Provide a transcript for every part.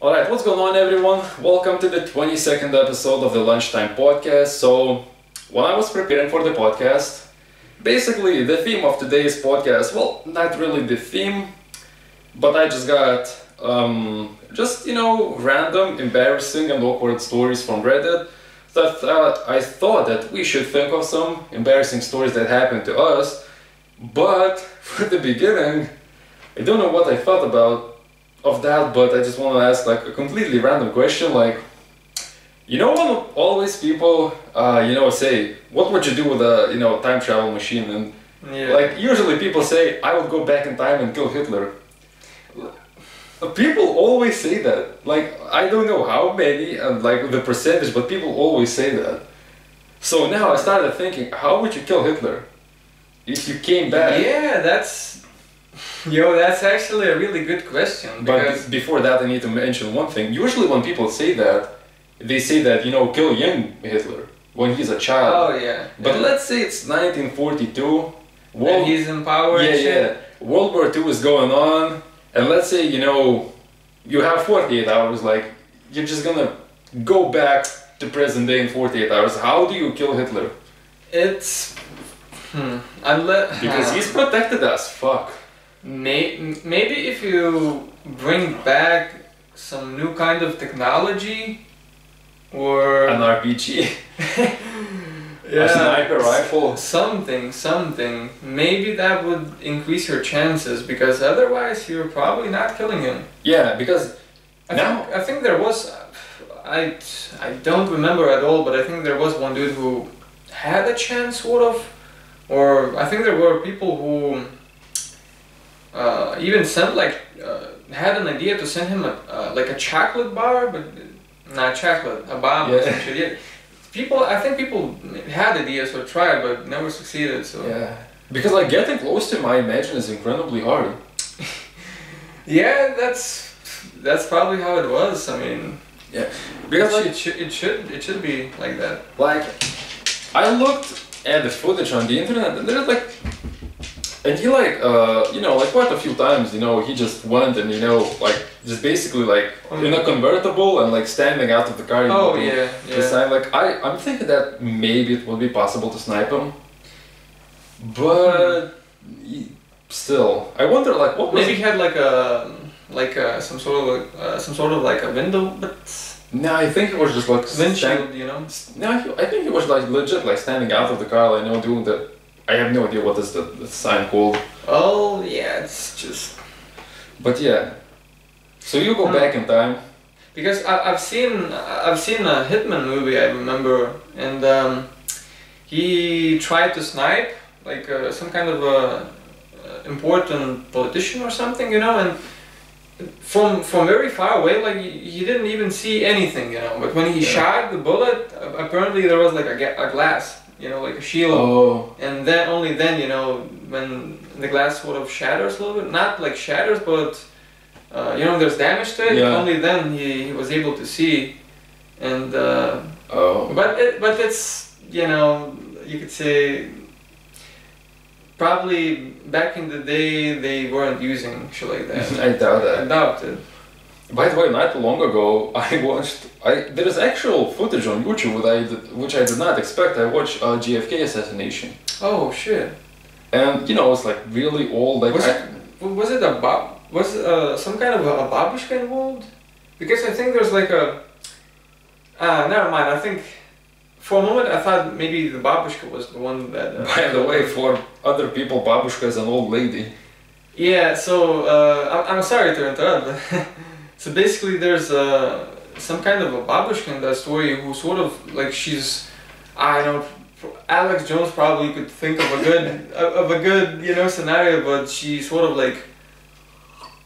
Alright, what's going on everyone? Welcome to the 22nd episode of the Lunchtime Podcast. So, when I was preparing for the podcast, basically the theme of today's podcast, well, not really the theme, but I just got random, embarrassing and awkward stories from Reddit. So I thought that we should think of some embarrassing stories that happened to us, but for the beginning, I don't know what I thought about of that, but I just want to ask like a completely random question, like, when always people, say, what would you do with a, time travel machine? And like usually people say, I would go back in time and kill Hitler. People always say that. Like, I don't know how many and like the percentage, but people always say that. So now I started thinking, how would you kill Hitler if you came back? Yeah, that's actually a really good question. But before that, I need to mention one thing. Usually when people say that, they say that, kill young Hitler when he's a child. Oh, yeah. But let's say it's 1942. And he's in power and shit. World War II is going on. And let's say, you have 48 hours, like, you're just gonna go back to present day in 48 hours. How do you kill Hitler? It's... Because he's protected as fuck. Maybe if you bring back some new kind of technology, or... An RPG. A sniper rifle. Something. Maybe that would increase your chances, because otherwise you're probably not killing him. Yeah, because I think there was... I don't remember at all, but I think there was one dude who had a chance, sort of. Or I think there were people who even sent had an idea to send him a chocolate bar, but not chocolate, a bomb or some shit. Yeah. I think people had ideas or tried, but never succeeded. So yeah, because like getting close to him, I imagine, is incredibly hard. Yeah, that's probably how it was. I mean, yeah, because it should be like that. Like, I looked at the footage on the internet, and there's like, and he quite a few times, he just went and just basically in a convertible and like standing out of the car. I'm thinking that maybe it would be possible to snipe him, but still, I wonder like what. Maybe he had some sort of like a window, but. No, I think it was just like windshield, No, I think it was like legit, like standing out of the car, doing that. I have no idea what is the sign called. Oh yeah, it's just. But yeah, so you go back in time. Because I've seen a Hitman movie, I remember, and he tried to snipe like some kind of a important politician or something, and. From very far away, like he didn't even see anything, But when he shot the bullet, apparently there was like a glass, like a shield. Oh. And then only then, when the glass sort of shatters a little bit, not like shatters, but there's damage to it. Yeah. Only then he was able to see, and oh. But it's you could say. Probably back in the day they weren't using shit like that. I doubt that. I doubt it. By the way, not long ago there is actual footage on YouTube which I did not expect. I watched JFK assassination. Oh shit. And it's like really old. Like was it some kind of a babushka involved? Because I think there's like a never mind, I think for a moment I thought maybe the babushka was the one that... By the way, for other people, babushka is an old lady. Yeah, so I'm sorry to interrupt, but so basically there's some kind of a babushka in that story who sort of like she's... I don't know, Alex Jones probably could think of a good scenario, but she sort of like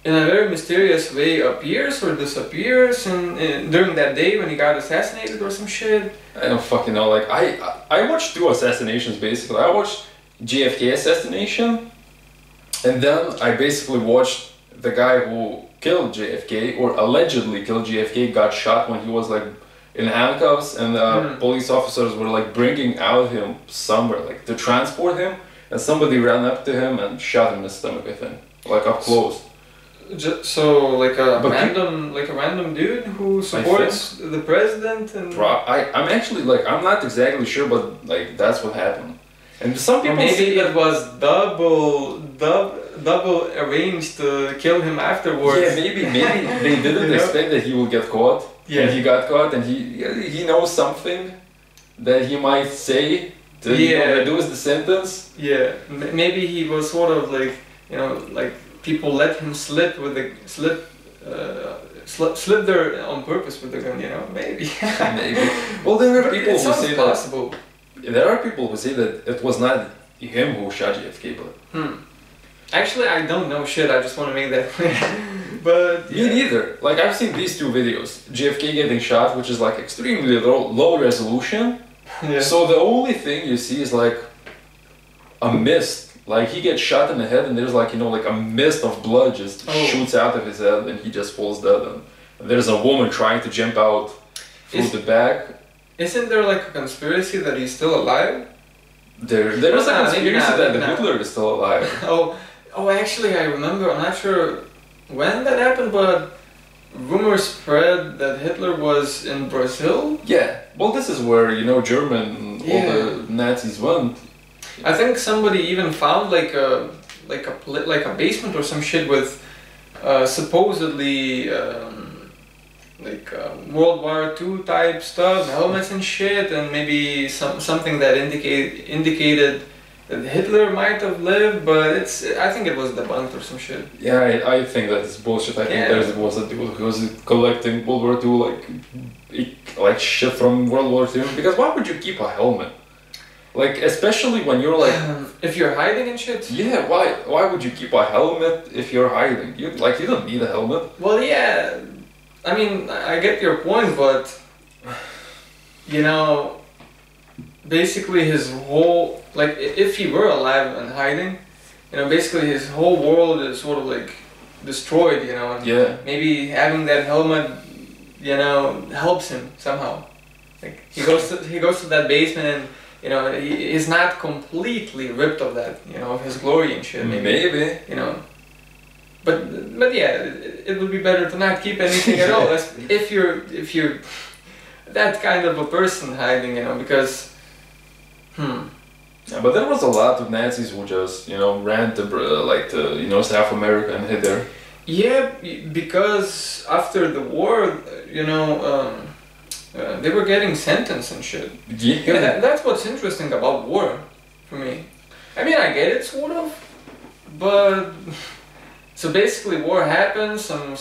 in a very mysterious way appears or disappears and during that day when he got assassinated or some shit. I don't fucking know. Like I watched two assassinations basically. I watched JFK assassination, and then I basically watched the guy who killed JFK or allegedly killed JFK got shot when he was like in handcuffs, and police officers were like bringing out him somewhere like to transport him, and somebody ran up to him and shot him in the stomach. I think like up close. So like a But random dude who supports the president and I'm actually like I'm not exactly sure, but like that's what happened. And some or people maybe say it was double arranged to kill him afterwards. yeah, maybe they didn't You know? expect that he would get caught. Yeah. And he got caught, and he knows something that he might say to reduce the sentence. Yeah, maybe he was sort of like, you know, like people let him slip with the slip there on purpose with the gun, you know, maybe. Maybe. Well, there are But people it who sounds say possible. that. There are people who say that it was not him who shot JFK, but Actually, I don't know shit. I just want to make that clear. But me neither. Like I've seen these two videos: JFK getting shot, which is like extremely low resolution. yeah. So the only thing you see is like a mist. Like he gets shot in the head, and there's like like a mist of blood just shoots out of his head, and he just falls dead. And there's a woman trying to jump out through the back. Isn't there like a conspiracy that he's still alive? There is a conspiracy that Hitler is still alive. Oh, actually, I remember. I'm not sure when that happened, but rumors spread that Hitler was in Brazil. Yeah. Well, this is where all the Nazis went. I think somebody even found like a basement or some shit with supposedly World War II type stuff, helmets and shit, and maybe something that indicated that Hitler might have lived, but I think it was debunked or some shit. Yeah, I think that is bullshit. I think there was a dude who was collecting World War II like shit from World War II. Because why would you keep a helmet? Like especially when you're like if you're hiding and shit. Yeah, why would you keep a helmet if you're hiding? You don't need a helmet. Well, yeah, I mean I get your point, but basically his whole if he were alive and hiding, basically his whole world is sort of like destroyed, and maybe having that helmet, helps him somehow. Like he goes to that basement and he's not completely ripped of that, of his glory and shit. Maybe. But yeah, it would be better to not keep anything at all. If you're that kind of a person hiding, because. Yeah, but there was a lot of Nazis who just ran to South America and hid there. Yeah, because after the war, they were getting sentenced and shit. Yeah. That's what's interesting about war, for me. I mean, I get it sort of, but so basically, war happens. Some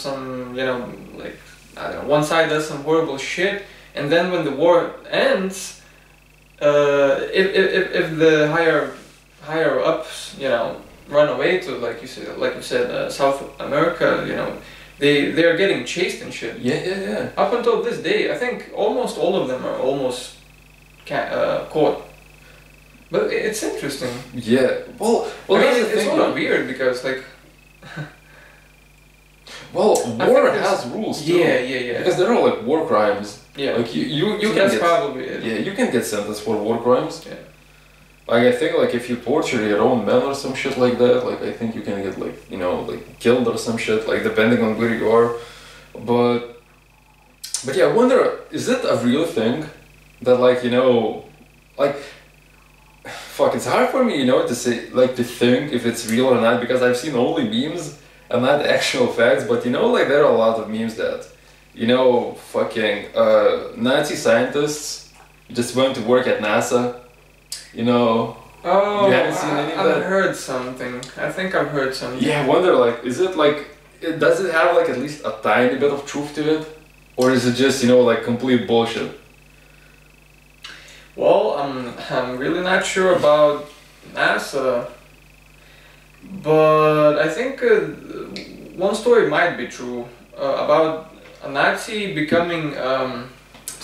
I don't know, one side does some horrible shit, and then when the war ends, if the higher ups, run away to like you said, South America, they are getting chased and shit. Yeah. Up until this day, I think almost all of them are almost caught. But it's interesting. Yeah. Well, I mean, it's sort of weird because Well, war has rules too. Yeah. Because there are war crimes. Yeah. Like you So can that's get probably it. Yeah, you can get sentenced for war crimes. Yeah. Like I think if you torture your own men or some shit like that, I think you can get killed or some shit, depending on where you are. But yeah, I wonder, is it a real thing that fuck, it's hard for me, to say to think if it's real or not, because I've seen only memes and not actual facts. But there are a lot of memes that fucking Nazi scientists just went to work at NASA. Oh, you haven't seen any of that? I've heard something. I think I've heard something. Yeah, I wonder, is it does it have at least a tiny bit of truth to it? Or is it just, complete bullshit? Well, I'm really not sure about NASA, but I think one story might be true about a Nazi becoming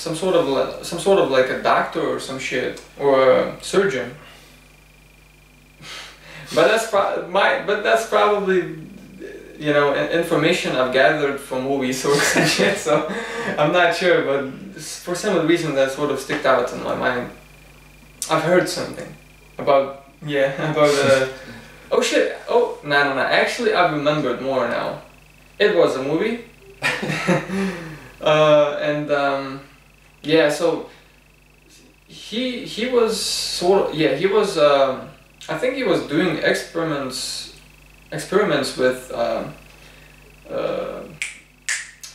some sort of like a doctor or some shit, or a surgeon. But that's probably information I've gathered from movie sources and shit. So I'm not sure, but for some reason that sort of sticked out in my mind. I've heard something about oh shit. Oh no. Actually, I've remembered more now. It was a movie. Yeah, so he was sort of, yeah, he was I think he was doing experiments with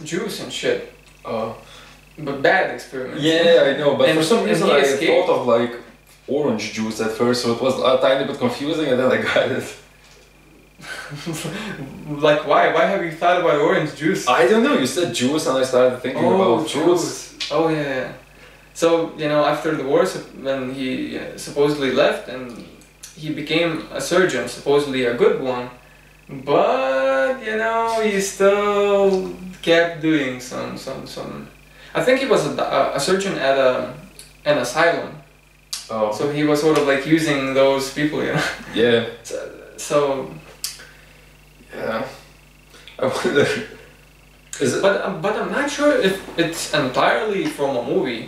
juice and shit, but bad experiments. Yeah, I know, but And- for some and reason he I escaped. thought of like orange juice at first, so it was a tiny bit confusing, and then I got it. Like why have you thought about orange juice? I don't know, you said juice and I started thinking about fruits. Oh yeah. So after the war, when he supposedly left and he became a surgeon, supposedly a good one, but he still kept doing some. I think he was a surgeon at an asylum, Oh, so he was sort of like using those people, yeah, So, yeah. I wonder, is it? but I'm not sure if it's entirely from a movie,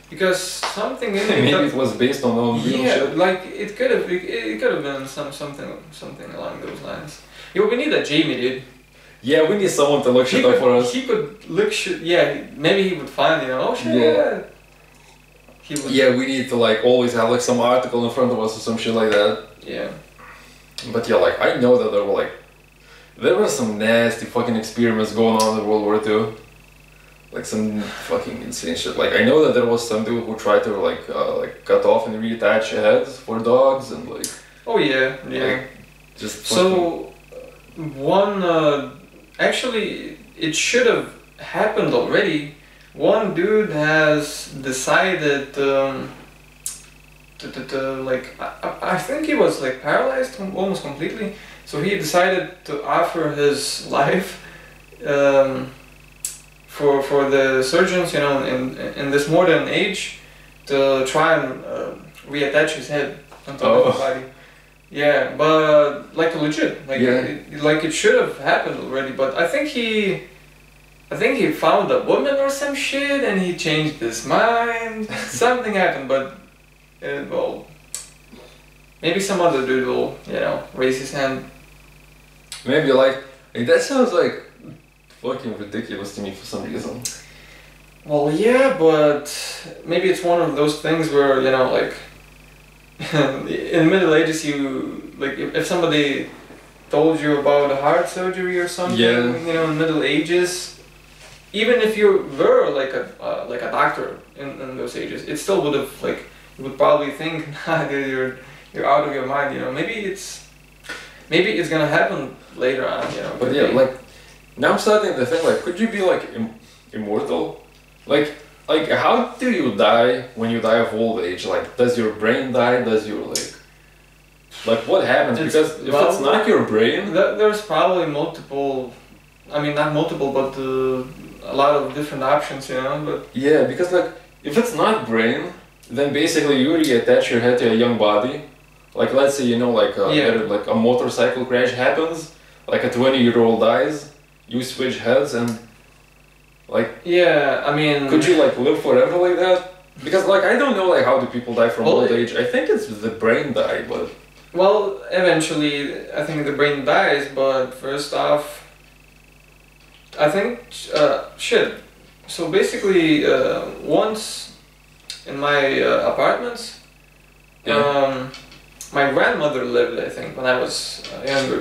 because something in it Maybe that- it was based on real yeah, shit. like it could have been something along those lines. We need a Jamie, dude. Yeah, we need someone to look shit up for us. He could look shit. Yeah, maybe he would find oh shit. Yeah. Yeah. He would. Yeah, we need to like always have like some article in front of us or some shit like that. Yeah. But yeah, like I know that there were some nasty fucking experiments going on in World War II. Like some fucking insane shit. Like I know that there was some dude who tried to like cut off and reattach heads for dogs and like Oh yeah. Yeah. like, just fucking, So one actually it should have happened already. One dude has decided to like I think he was like paralyzed almost completely. So he decided to offer his life for the surgeons, in this modern age, to try and reattach his head onto the body. Yeah, but like legit, like it should have happened already. But I think he found a woman or some shit, and he changed his mind. Something happened, but well, maybe some other dude will, raise his hand. maybe like that sounds like fucking ridiculous to me for some reason. Well, yeah, but maybe it's one of those things where like in the Middle Ages, you like if somebody told you about a heart surgery or something, Yeah. in the Middle Ages, even if you were like a doctor in those ages, it still would have like you would probably think, nah, dude, you're out of your mind. Maybe it's gonna happen later on. But could yeah, be. like now I'm starting to think like, could you be like immortal? Like how do you die when you die of old age? Like, does your brain die? Does your like what happens? It's- Because if well, it's not your brain, There's probably multiple. I mean, not multiple, but a lot of different options. But yeah, because like if it's not brain, then basically you reattach your head to a young body. Like let's say like like a motorcycle crash happens, like a 20-year-old dies, you switch heads and like yeah, I mean, could you like live forever like that? Because like I don't know like how do people die from Well, old age. I think it's the brain die, but Well, eventually, I think the brain dies, but first off, I think, shit. So basically, once in my apartments, my grandmother lived, I think, when I was younger,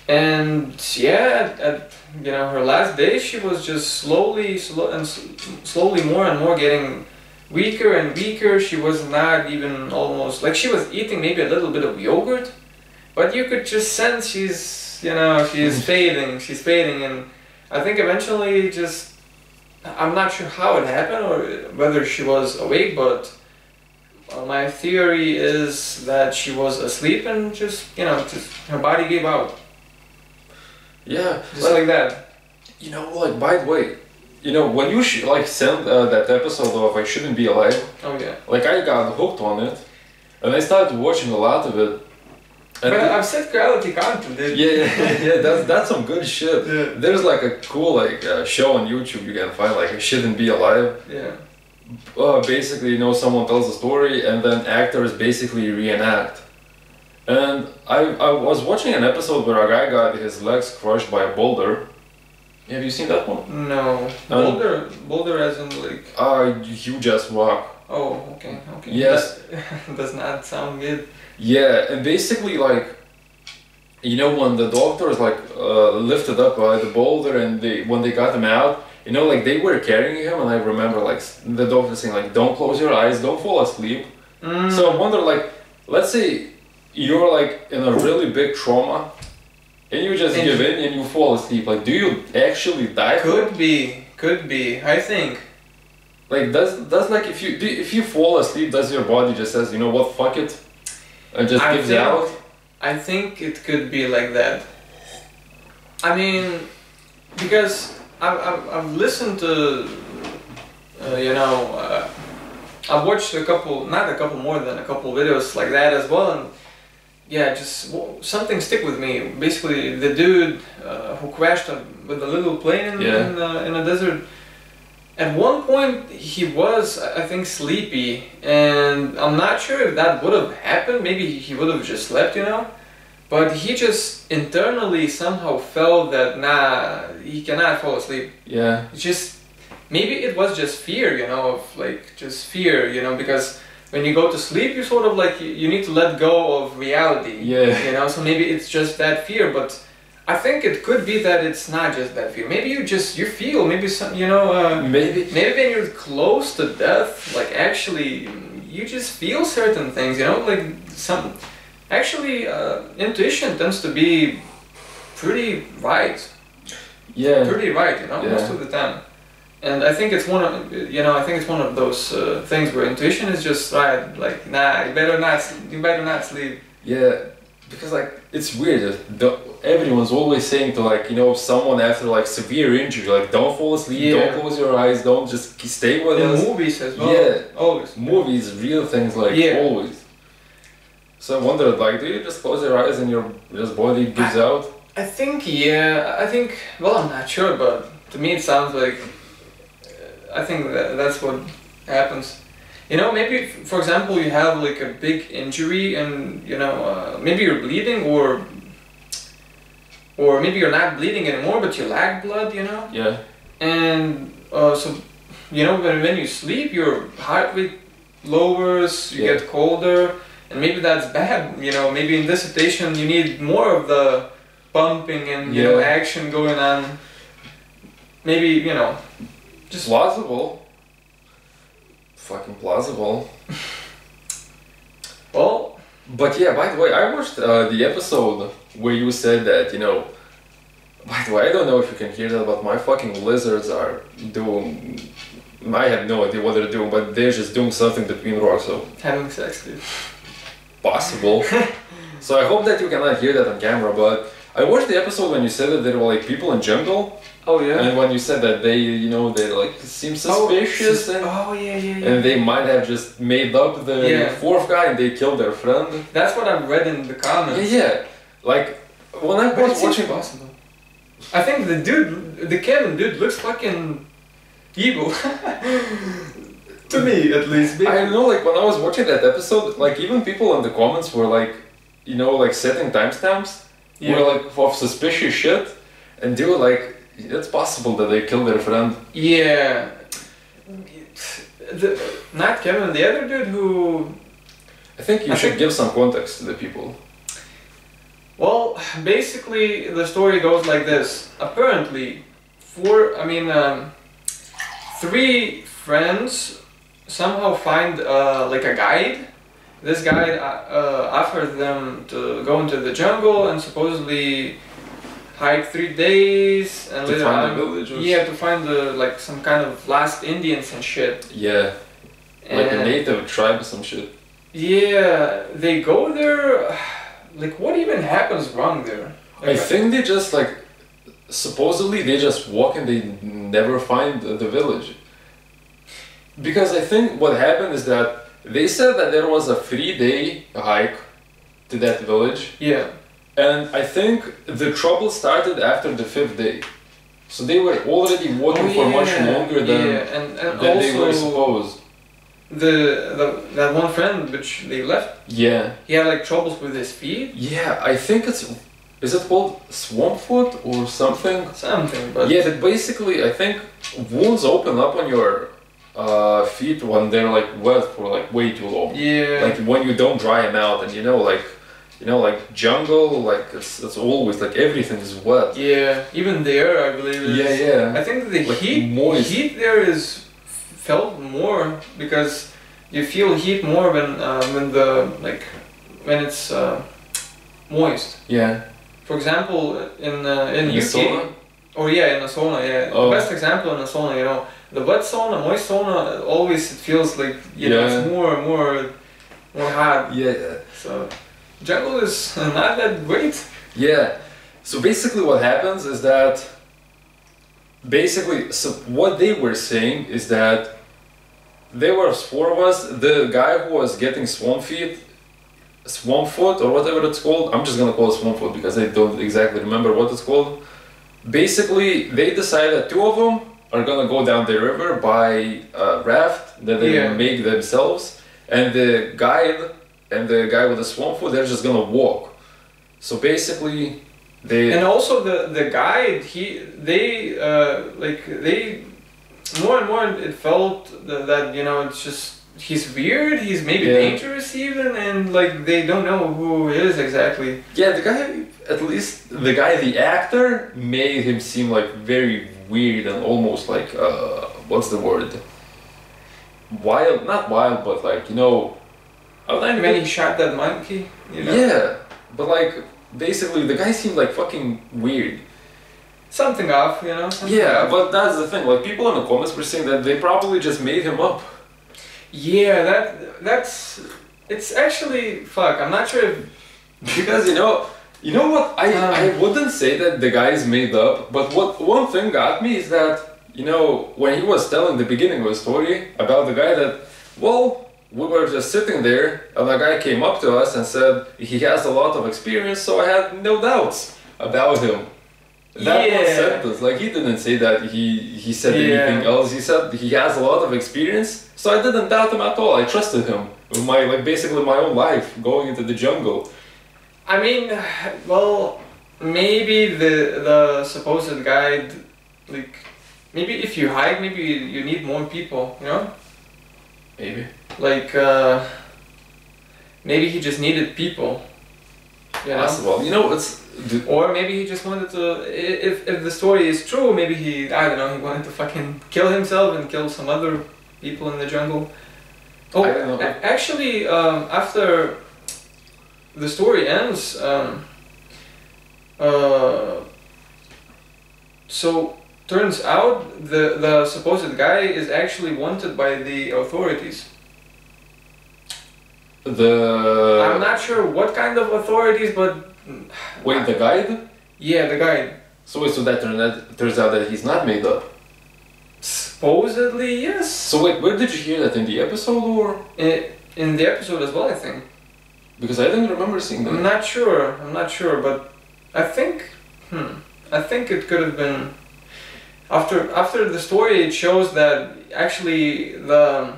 And yeah, at her last days, she was just slowly more and more getting weaker and weaker. She was not even almost like she was eating maybe a little bit of yogurt, but you could just sense she's fading. She's fading, and I think eventually I'm not sure how it happened or whether she was awake, but my theory is that she was asleep and just her body gave out. yeah, Just like that. like by the way, when you sent that episode of I Shouldn't Be Alive, Oh yeah. like I got hooked on it, and I started watching a lot of it. And But I've said quality content, dude. yeah, that's some good shit. Yeah. There's like a cool show on YouTube you can find like I Shouldn't Be Alive. Yeah. Basically, someone tells a story and then actors basically reenact. And I was watching an episode where a guy got his legs crushed by a boulder. Have you seen that one? No. Boulder as in like. Huge ass rock. Oh, okay. Yes. That does not sound good. Yeah, and basically like, you know, when the doctors like lifted up the boulder and when they got him out, you know, like they were carrying him, and I remember like the doctor saying like, don't close your eyes, don't fall asleep. So I wonder, like, let's say you're like in a really big trauma and you just give in and you fall asleep, like do you actually die? Could be, I think. Like does like if you fall asleep, does your body just says, you know what, fuck it, and just gives out? I think it could be like that. I mean, because I've listened to, I've watched not a couple, more than a couple videos like that as well, and yeah, just something stick with me. Basically, the dude who crashed with a little plane in a desert. At one point, he was, I think, sleepy, and I'm not sure if that would have happened. Maybe he would have just slept, you know. But he just internally somehow felt that he cannot fall asleep. Yeah. Maybe it was just fear, you know, of like just fear, you know, because when you go to sleep, you sort of like you need to let go of reality. Yeah. You know, so maybe it's just that fear, but I think it could be that it's not just that fear. Maybe you feel maybe some, you know, maybe when you're close to death, like actually you just feel certain things, you know, like some. Actually, intuition tends to be pretty right. Yeah. Pretty right, you know, most of the time. And I think it's one of those things where intuition is just right. Like, nah, you better not sleep. Yeah, because like it's weird. Everyone's always saying to like, you know, someone after like severe injury, like don't fall asleep, don't close your eyes, don't just stay with us. In movies as well. Yeah, always. Movies, real things, like always. So I wondered, like, do you just close your eyes and your body gives out? I think, well, I'm not sure, but to me it sounds like, I think that's what happens. You know, maybe, for example, you have like a big injury and, you know, maybe you're bleeding or maybe you're not bleeding anymore, but you lack blood, you know? Yeah. And so, you know, when you sleep, your heart rate lowers, you get colder. And maybe that's bad, you know, maybe in this situation you need more of the pumping and, you know, action going on. Maybe, you know, just... Plausible. Fucking plausible. Well... But yeah, by the way, I watched the episode where you said that, you know... By the way, I don't know if you can hear that, but my fucking lizards are doing... I have no idea what they're doing, but they're just doing something between rocks, so... Having sex, dude. Possible. So I hope that you cannot hear that on camera, but I watched the episode when you said that there were like people in jungle. Oh yeah. And when you said that they, you know, they like seem suspicious and they might have just made up the fourth guy and they killed their friend. That's what I've read in the comments. Yeah. Like when I was watching possible. I think the Kevin dude looks fucking evil. To me, at least. I don't know, like when I was watching that episode, like even people in the comments were like, you know, like setting timestamps, were like of suspicious shit, and they were like, it's possible that they killed their friend. Yeah. Not Kevin, the other dude who... I think you should give some context to the people. Well, basically the story goes like this. Apparently, 3 friends somehow find like a guide. This guide offers them to go into the jungle and supposedly hike 3 days and to later find the villagers. Yeah, to find like some kind of lost Indians and shit. Yeah, like a native tribe or some shit. Yeah, they go there. Like, what even happens wrong there? Like, I think they just like supposedly they just walk and they never find the village. Because I think what happened is that they said that there was a 3-day hike to that village. Yeah. And I think the trouble started after the 5th day. So they were already walking for much longer than and they were supposed. that one friend which they left, Yeah. he had like troubles with his feet, Yeah, I think is it called swamp foot or something? something. But Yeah, that basically I think wounds open up on your feet when they're like wet for like way too long. yeah, Like when you don't dry them out, and like jungle, like it's always like everything is wet. yeah. Even there, I believe. Yeah, yeah. I think the Like heat moist. heat there is felt more because you feel heat more when the like when it's moist. Yeah. For example, in In the UK, sauna? or yeah, in a sauna, yeah. Oh. The best example in a sauna, you know, the wet sauna, moist sauna, always it feels like you know Yeah. it's more hard. Yeah, yeah. So jungle is not that great. Yeah. So basically, what happens is that so what they were saying is that there were four of us. The guy who was getting swamp foot or whatever it's called. I'm just gonna call it swamp foot because I don't exactly remember what it's called. Basically, they decided two of them are gonna go down the river by a raft that they Yeah. make themselves, and the guide and the guy with the swamp foot, they're just gonna walk. So basically, they And also the guide, they more and more it felt that you know it's just he's weird, he's maybe Yeah. dangerous even, and like they don't know who he is exactly. yeah, the guy, at least the guy, the actor, made him seem like very weird and almost like what's the word? Wild, not wild, but like When he shot that monkey, you know, yeah, but like basically the guy seemed like fucking weird. something off, you know. Something Yeah, off. but that's the thing. Like people in the comments were saying that they probably just made him up. Yeah, that's it's actually fuck. I'm not sure if Because you know what? I wouldn't say that the guy is made up, but what one thing got me is that when he was telling the beginning of the story about the guy that we were just sitting there and a guy came up to us and said he has a lot of experience, so I had no doubts about him. That one Yeah. sentence, like he didn't say that he said Yeah. anything else. He said he has a lot of experience, so I didn't doubt him at all. I trusted him with basically my own life going into the jungle. I mean, well, maybe the supposed guide, like, maybe if you hike, maybe you need more people, you know? Maybe. Like, maybe he just needed people, you know? Possible. Or maybe he just wanted to, if the story is true, maybe I don't know, he wanted to fucking kill himself and kill some other people in the jungle. Oh, I don't know. Actually, after the story ends, so turns out the supposed guy is actually wanted by the authorities. I'm not sure what kind of authorities, but Wait, the guide? yeah, the guy. So that turns out that he's not made up. Supposedly, yes. So wait, where did you hear that, in the episode or? In the episode as well, I think. Because I didn't remember seeing that. I'm not sure, but I think it could have been after the story. It shows that actually the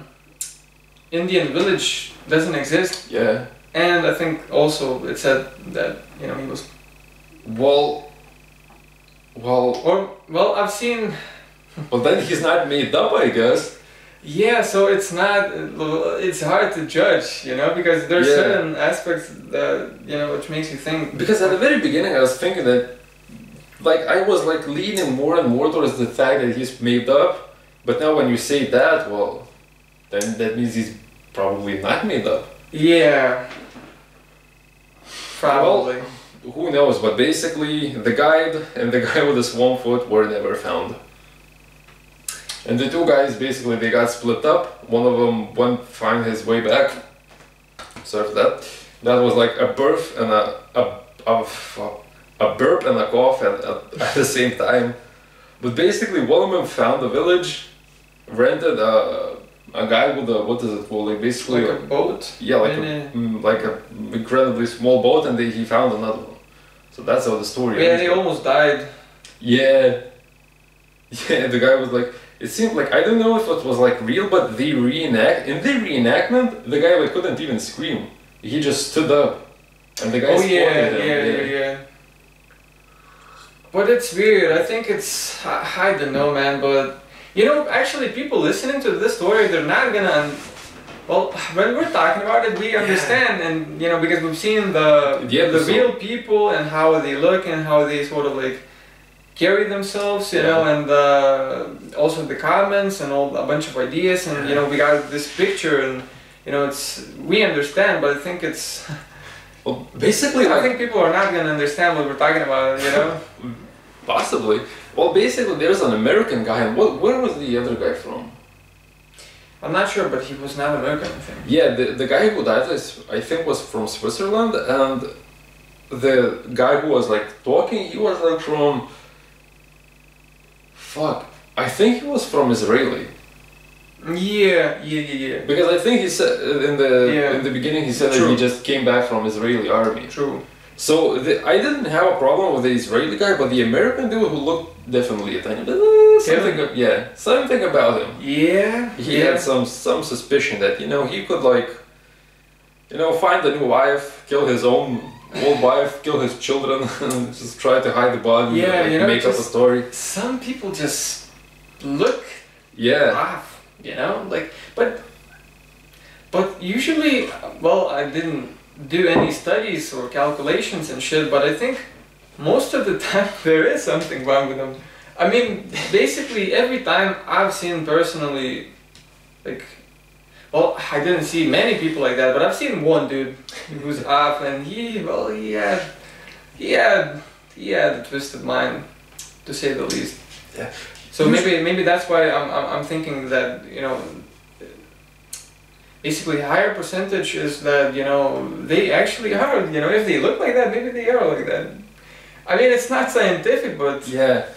Indian village doesn't exist, Yeah. and I think also it said that he was well I've seen Well, then he's not made up, I guess. yeah, so it's hard to judge, because there's Yeah. certain aspects that which makes you think. Because at the very beginning, I was thinking that, I was leaning more and more towards the fact that he's made up. But now when you say that, well, then that means he's probably not made up. Yeah. Probably. Who knows? But basically, the guide and the guy with the swamp foot were never found. And the two guys, basically, they got split up. One of them went find his way back. Sorry for that. That was like a birth and a burp and a cough at the same time. But basically, one of them found the village, rented a guy with what is it called? Basically like a boat. Yeah, like a incredibly small boat, and he found another one. So that's how the story ends. Yeah, they almost died. Yeah. Yeah, the guy was like, it seemed like, I don't know if it was like real, but in the reenactment, the guy like couldn't even scream. He just stood up, and the guy Oh spotted yeah, him. yeah. But it's weird. I think it's I don't know, man. But you know, actually, people listening to this story, they're not gonna. Well, when we're talking about it, we understand, and you know, because we've seen the real people and how they look and how they sort of like carry themselves, you know, and also the comments and a bunch of ideas, and you know, we got this picture, and you know, we understand, but I think it's. Well, basically, I think people are not gonna understand what we're talking about, you know. Possibly. Well, basically, there's an American guy, and where was the other guy from? I'm not sure, but he was not American, I think. Yeah, the guy who died, I think, was from Switzerland, and the guy who was like talking, he was like from. Fuck, I think he was from Israeli. Yeah. Because I think he said in the beginning he said that he just came back from Israeli army. True. So I didn't have a problem with the Israeli guy, but the American dude who looked definitely Italian. Something about him. Yeah. He had some suspicion that he could find a new wife, kill his own old wife, kill his children, and just try to hide the body. Yeah, make up a story. Some people just look off. You know, like, but usually, well, I didn't do any studies or calculations and shit, but I think most of the time there is something wrong with them. I mean, basically every time I've seen personally, like, well, I didn't see many people like that, but I've seen one dude who's off, and he had a twisted mind, to say the least. Yeah. So maybe that's why I'm thinking that, basically higher percentage is that, they actually are, if they look like that, maybe they are like that. I mean, it's not scientific, but... Yeah.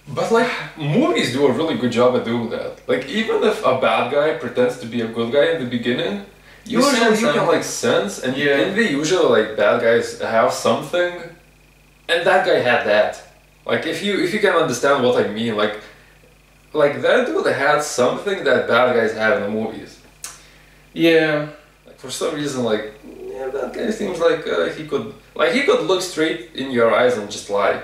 But like, movies do a really good job at doing that. Like, even if a bad guy pretends to be a good guy in the beginning, usually you can like sense, and they usually like bad guys have something, and that guy had that. Like, if you can understand what I mean, like that dude had something that bad guys have in the movies. Yeah. Like, for some reason, that guy seems like he could look straight in your eyes and just lie.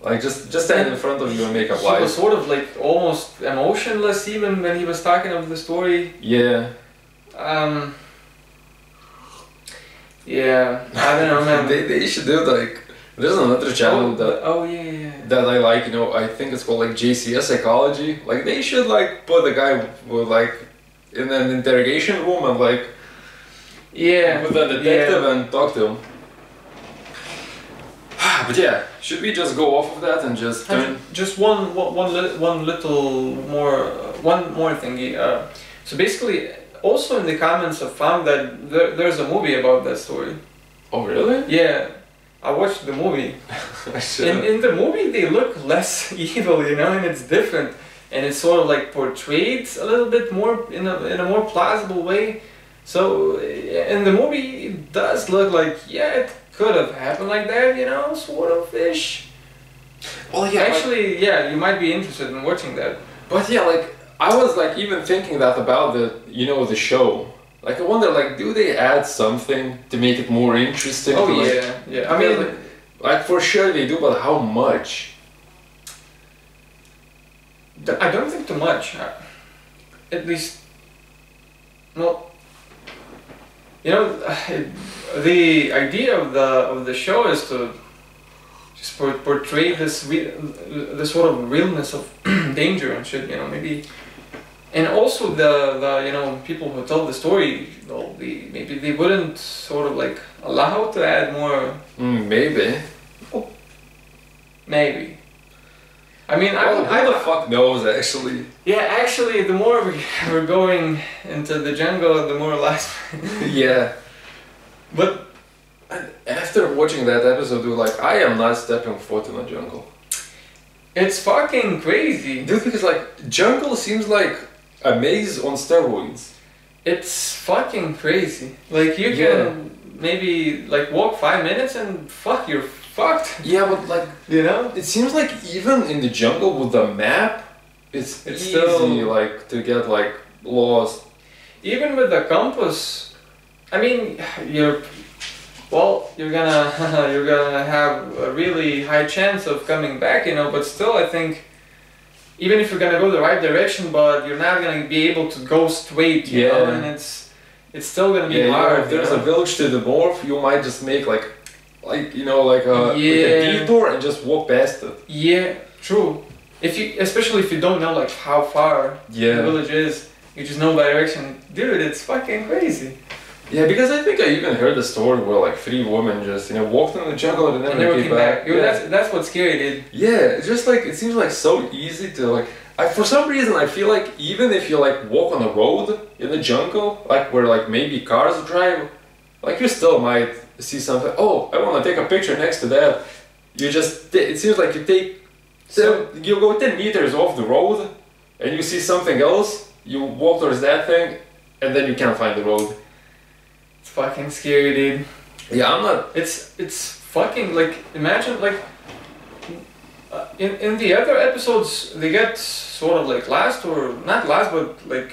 Like, just stand in front of you and make a lie. He was sort of like almost emotionless even when he was talking of the story. Yeah. Yeah, I don't know, man. They should do like. There's another channel that I like. I think it's called like JCS Psychology. Like, they should like put the guy with like in an interrogation room and like with a detective and talk to him. But yeah, should we just go off of that and just turn? Just one more thingy. So basically, also in the comments I found that there's a movie about that story. Oh really? Yeah, I watched the movie. In the movie they look less evil, and it's different, and it's sort of like portrayed a little bit more in a more plausible way. So in the movie it does look like it could have happened like that, sort of ish. Well, yeah. Actually, you might be interested in watching that. But yeah, like, I was like even thinking that about the show. Like, I wonder, like, do they add something to make it more interesting? Oh yeah. I mean, like for sure they do, but how much? I don't think too much. At least, well. The idea of the show is to just portray the sort of realness of danger and shit, maybe, and also the people who tell the story, maybe they wouldn't sort of like allow to add more. Maybe. Maybe. I mean, who the fuck knows, actually? Yeah, actually, the more we're going into the jungle, the more lies. Yeah. But after watching that episode, dude, like, I am not stepping foot in the jungle. It's fucking crazy. Dude, because, like, jungle seems like a maze on steroids. It's fucking crazy. Like, you can maybe, like, walk 5 minutes and fuck, you're fucked. Yeah, but like, You know? it seems like even in the jungle with the map, it's It's easy still- like to get like lost. Even with the compass, I mean, you're gonna you're gonna have a really high chance of coming back, you know. But still, I think even if you're gonna go the right direction, but you're not gonna be able to go straight, you know, Yeah. and it's still gonna be Yeah, hard. if there's you a know? village to the north, you might just make like you know, like a Yeah. detour and just walk past it. Yeah, true. Especially if you don't know like how far the Yeah. village is, you just know by direction. Dude, it's fucking crazy. Yeah, because I think I even heard a story where like 3 women just, you know, walked in the jungle and And never came back. Yo, Yeah. that's what's scary, dude. Yeah, it's just like, it seems like so easy to like, for some reason I feel like even if you like walk on a road in the jungle, like where like maybe cars drive, like you still might see something, oh, I want to take a picture next to that. You just, it seems like you take, you go 10 meters off the road and you see something else, you walk towards that thing and then you can't find the road. It's fucking scary, dude. Yeah, I'm not, It's fucking like, imagine like in the other episodes they get sort of like last or not last, but like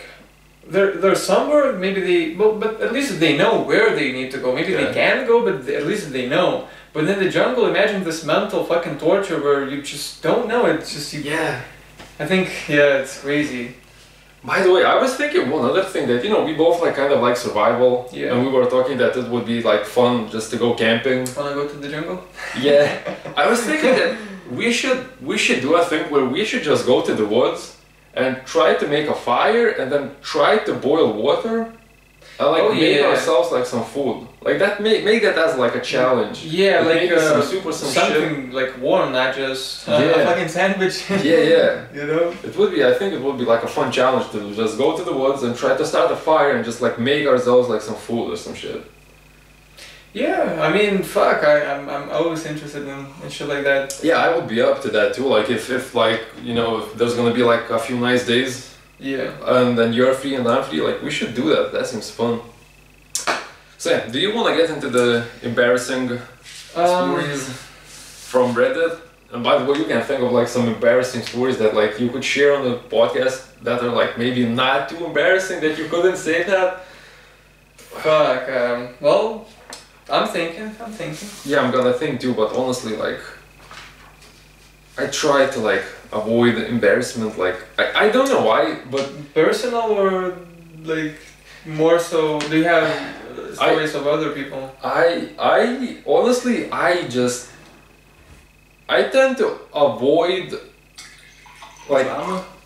they're somewhere, maybe but at least they know where they need to go. Maybe Yeah. they can go, but at least they know. But in the jungle, imagine this mental fucking torture where you just don't know. It's just you. yeah. I think, yeah, it's crazy. By the way, I was thinking one other thing that, you know, we both like kind of like survival. Yeah. And we were talking that it would be like fun just to go camping. Wanna go to the jungle? Yeah. I was thinking that we should do a thing where we should just go to the woods and try to make a fire and then try to boil water and like Oh, make yeah. ourselves like some food. Like that, make that as like a challenge. Yeah, like make some super some something like warm, not just Yeah. a fucking sandwich. shit. Yeah. You know? It would be, I think it would be like a fun challenge to just go to the woods and try to start a fire and just like make ourselves like some food or some shit. Yeah, I mean, fuck, I'm always interested in shit like that. Yeah, I would be up to that too. Like if like, you know, if there's gonna be like a few nice days Yeah. and then you're free and I'm free, like we should do that. That seems fun. So yeah, do you want to get into the embarrassing stories from Reddit? And by the way, you can think of like some embarrassing stories that like you could share on the podcast that are like maybe not too embarrassing that you couldn't say that. Fuck, well, I'm thinking. Yeah, I'm gonna think too, but honestly, like I try to like avoid embarrassment. Like I don't know why, but Personal or like more so, do you have stories of other people? I honestly I tend to avoid like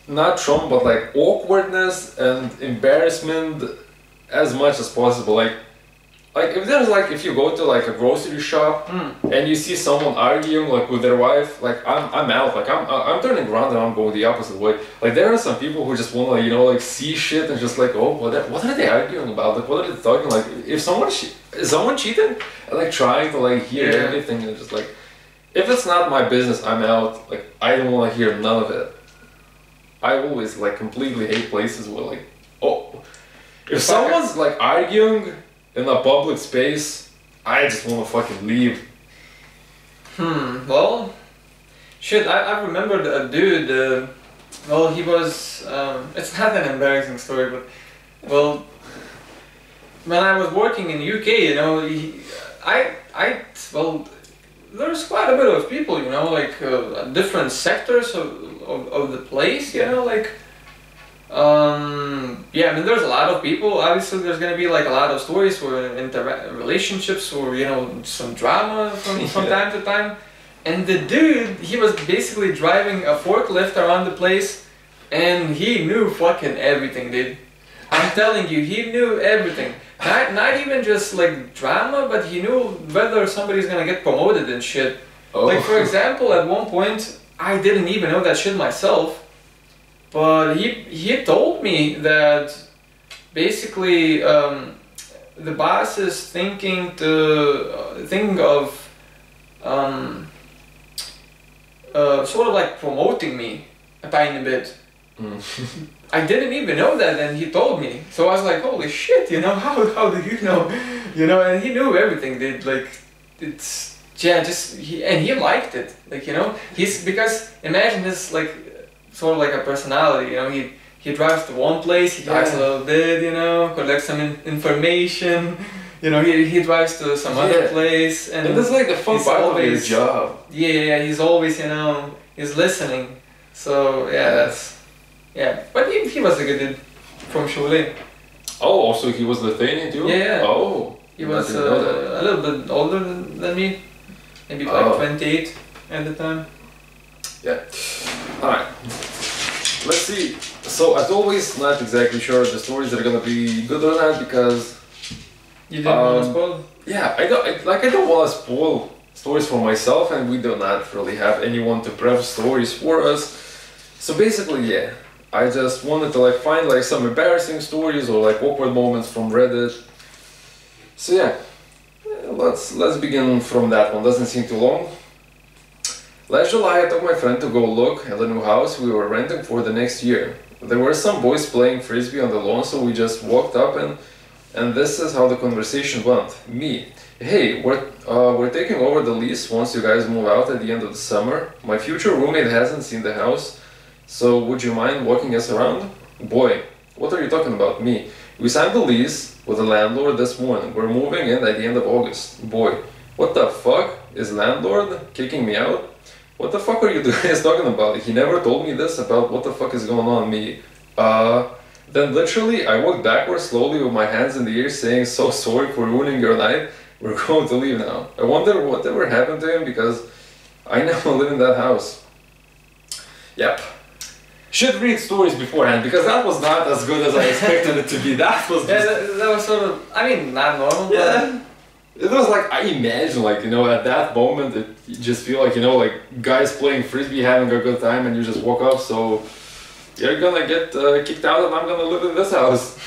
not trauma but like awkwardness and embarrassment as much as possible. Like if there's like if you go to like a grocery shop and you see someone arguing like with their wife, like I'm out. Like I'm turning around and I'm going the opposite way. Like there are some people who just want to, you know, like see shit and just like, oh, what are they arguing about? Like what are they talking? Like if is someone cheating? And like trying to like hear Yeah. everything and just like, if it's not my business, I'm out. Like I don't want to hear none of it. I always like completely hate places where like, oh, if someone's like arguing in a public space, I just want to fucking leave. Well, shit, I remembered a dude, well, he was, it's not an embarrassing story, but, well, when I was working in UK, you know, well, there's quite a bit of people, you know, like, different sectors of the place, you know, like, yeah, I mean, there's a lot of people. Obviously, there's gonna be like a lot of stories or relationships or, you know, some drama from time to time. And the dude, he was basically driving a forklift around the place, and he knew fucking everything, dude. I'm telling you, he knew everything. Not even just like drama, but he knew whether somebody's gonna get promoted and shit. Oh. Like for example, at one point, I didn't even know that shit myself. But he told me that basically the boss is thinking of sort of like promoting me a tiny bit. I didn't even know that, and he told me. So I was like, holy shit, you know, how do you know? You know, and he knew everything, dude. Like, it's yeah, just he liked it. Like, you know, he's because imagine this like sort of like a personality. You know, he drives to one place, he talks a little bit, you know, collects some information. You know, he drives to some other place, and that's like the fun part of his job. Yeah, he's always, you know, he's listening. So yeah, but he was a good dude from Cholet. Oh, also he was Lithuanian too? Yeah. Oh. He was a little bit older than me, maybe like 28 at the time. Yeah. Alright. Let's see. So as always, not exactly sure if the stories are gonna be good or not because you didn't want to spoil? Yeah, I don't want to spoil stories for myself, and we do not really have anyone to prep stories for us. So basically, yeah, I just wanted to like find like some embarrassing stories or like awkward moments from Reddit. So yeah, let's begin from that one. Doesn't seem too long. Last July, I took my friend to go look at the new house we were renting for the next year. There were some boys playing frisbee on the lawn, so we just walked up and this is how the conversation went. Me: hey, we're taking over the lease once you guys move out at the end of the summer. My future roommate hasn't seen the house, so would you mind walking us around? Boy: what are you talking about? Me: we signed the lease with the landlord this morning. We're moving in at the end of August. Boy: what the fuck? Is landlord kicking me out? What the fuck are you guys talking about? He never told me this about what the fuck is going on. Me: then literally I walked backwards slowly with my hands in the air saying, so sorry for ruining your night. We're going to leave now. I wonder whatever happened to him because I now live in that house. Yep. Should read stories beforehand because that was not as good as I expected it to be. That was just... that was sort of, I mean, not normal, yeah. It was like, I imagine, like, you know, at that moment, you just feel like, you know, like guys playing frisbee, having a good time, and you just walk up, so you're gonna get kicked out and I'm gonna live in this house.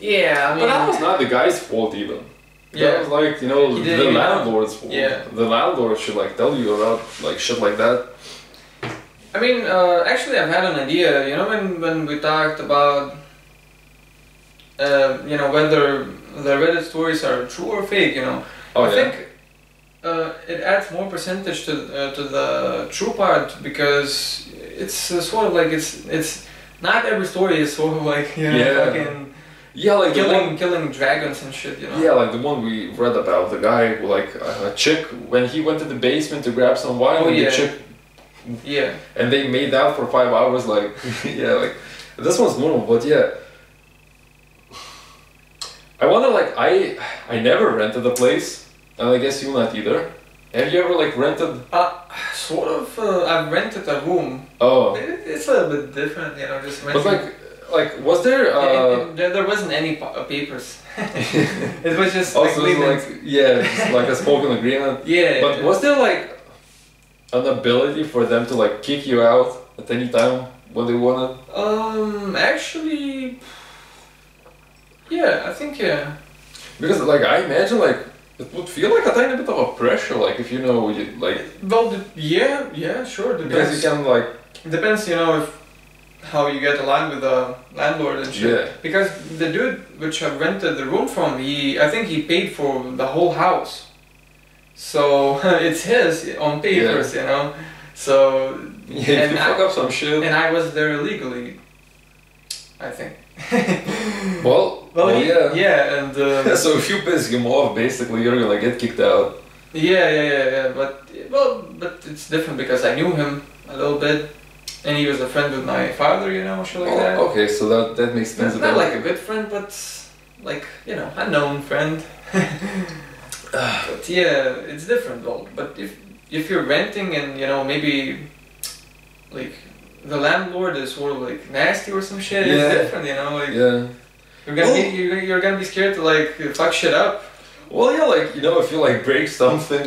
Yeah, I mean... But that was not the guy's fault even. Yeah. That was like, you know, the landlord's fault. Yeah. The landlord should like tell you about like shit like that. I mean, actually I've had an idea, you know, when we talked about, you know, whether the Reddit stories are true or fake, you know. Oh, I think it adds more percentage to the true part because it's sort of like it's not every story is sort of like, you know, fucking like killing dragons and shit, you know. Yeah, like the one we read about, the guy who like a chick when he went to the basement to grab some wine. Oh, and yeah. The chick, yeah. And they made out for 5 hours. Like yeah, like this one's normal, but yeah. I wonder, like, I never rented a place, and I guess you not either. Have you ever like rented? Sort of. I've rented a room. Oh. It's a little bit different, you know, just renting. But like, was there? There wasn't any papers. It was just also like just like a spoken agreement. Yeah. But was there like an ability for them to like kick you out at any time when they wanted? Actually, yeah, I think yeah. Because like I imagine like it would feel like a tiny bit of a pressure, like if you know you like. Well, yeah, sure. Depends. Because you can like. Depends, you know, if how you get along with the landlord and shit. Yeah. Because the dude which I rented the room from, I think he paid for the whole house. So it's his on papers, you know. So yeah, if you fuck up some shit. And I was there illegally, I think. well, yeah, and so if you piss him off, basically you're gonna get kicked out. Yeah. But it's different because I knew him a little bit. And he was a friend with my father, you know, shit like that. Okay, so that makes sense. Not like a good friend, but like, you know, a known friend. But yeah, it's different though. But if you're renting and, you know, maybe like the landlord is sort of like nasty or some shit, it's different, you know, like you're gonna be scared to like fuck shit up. Well, yeah, like, you know, if you like break something,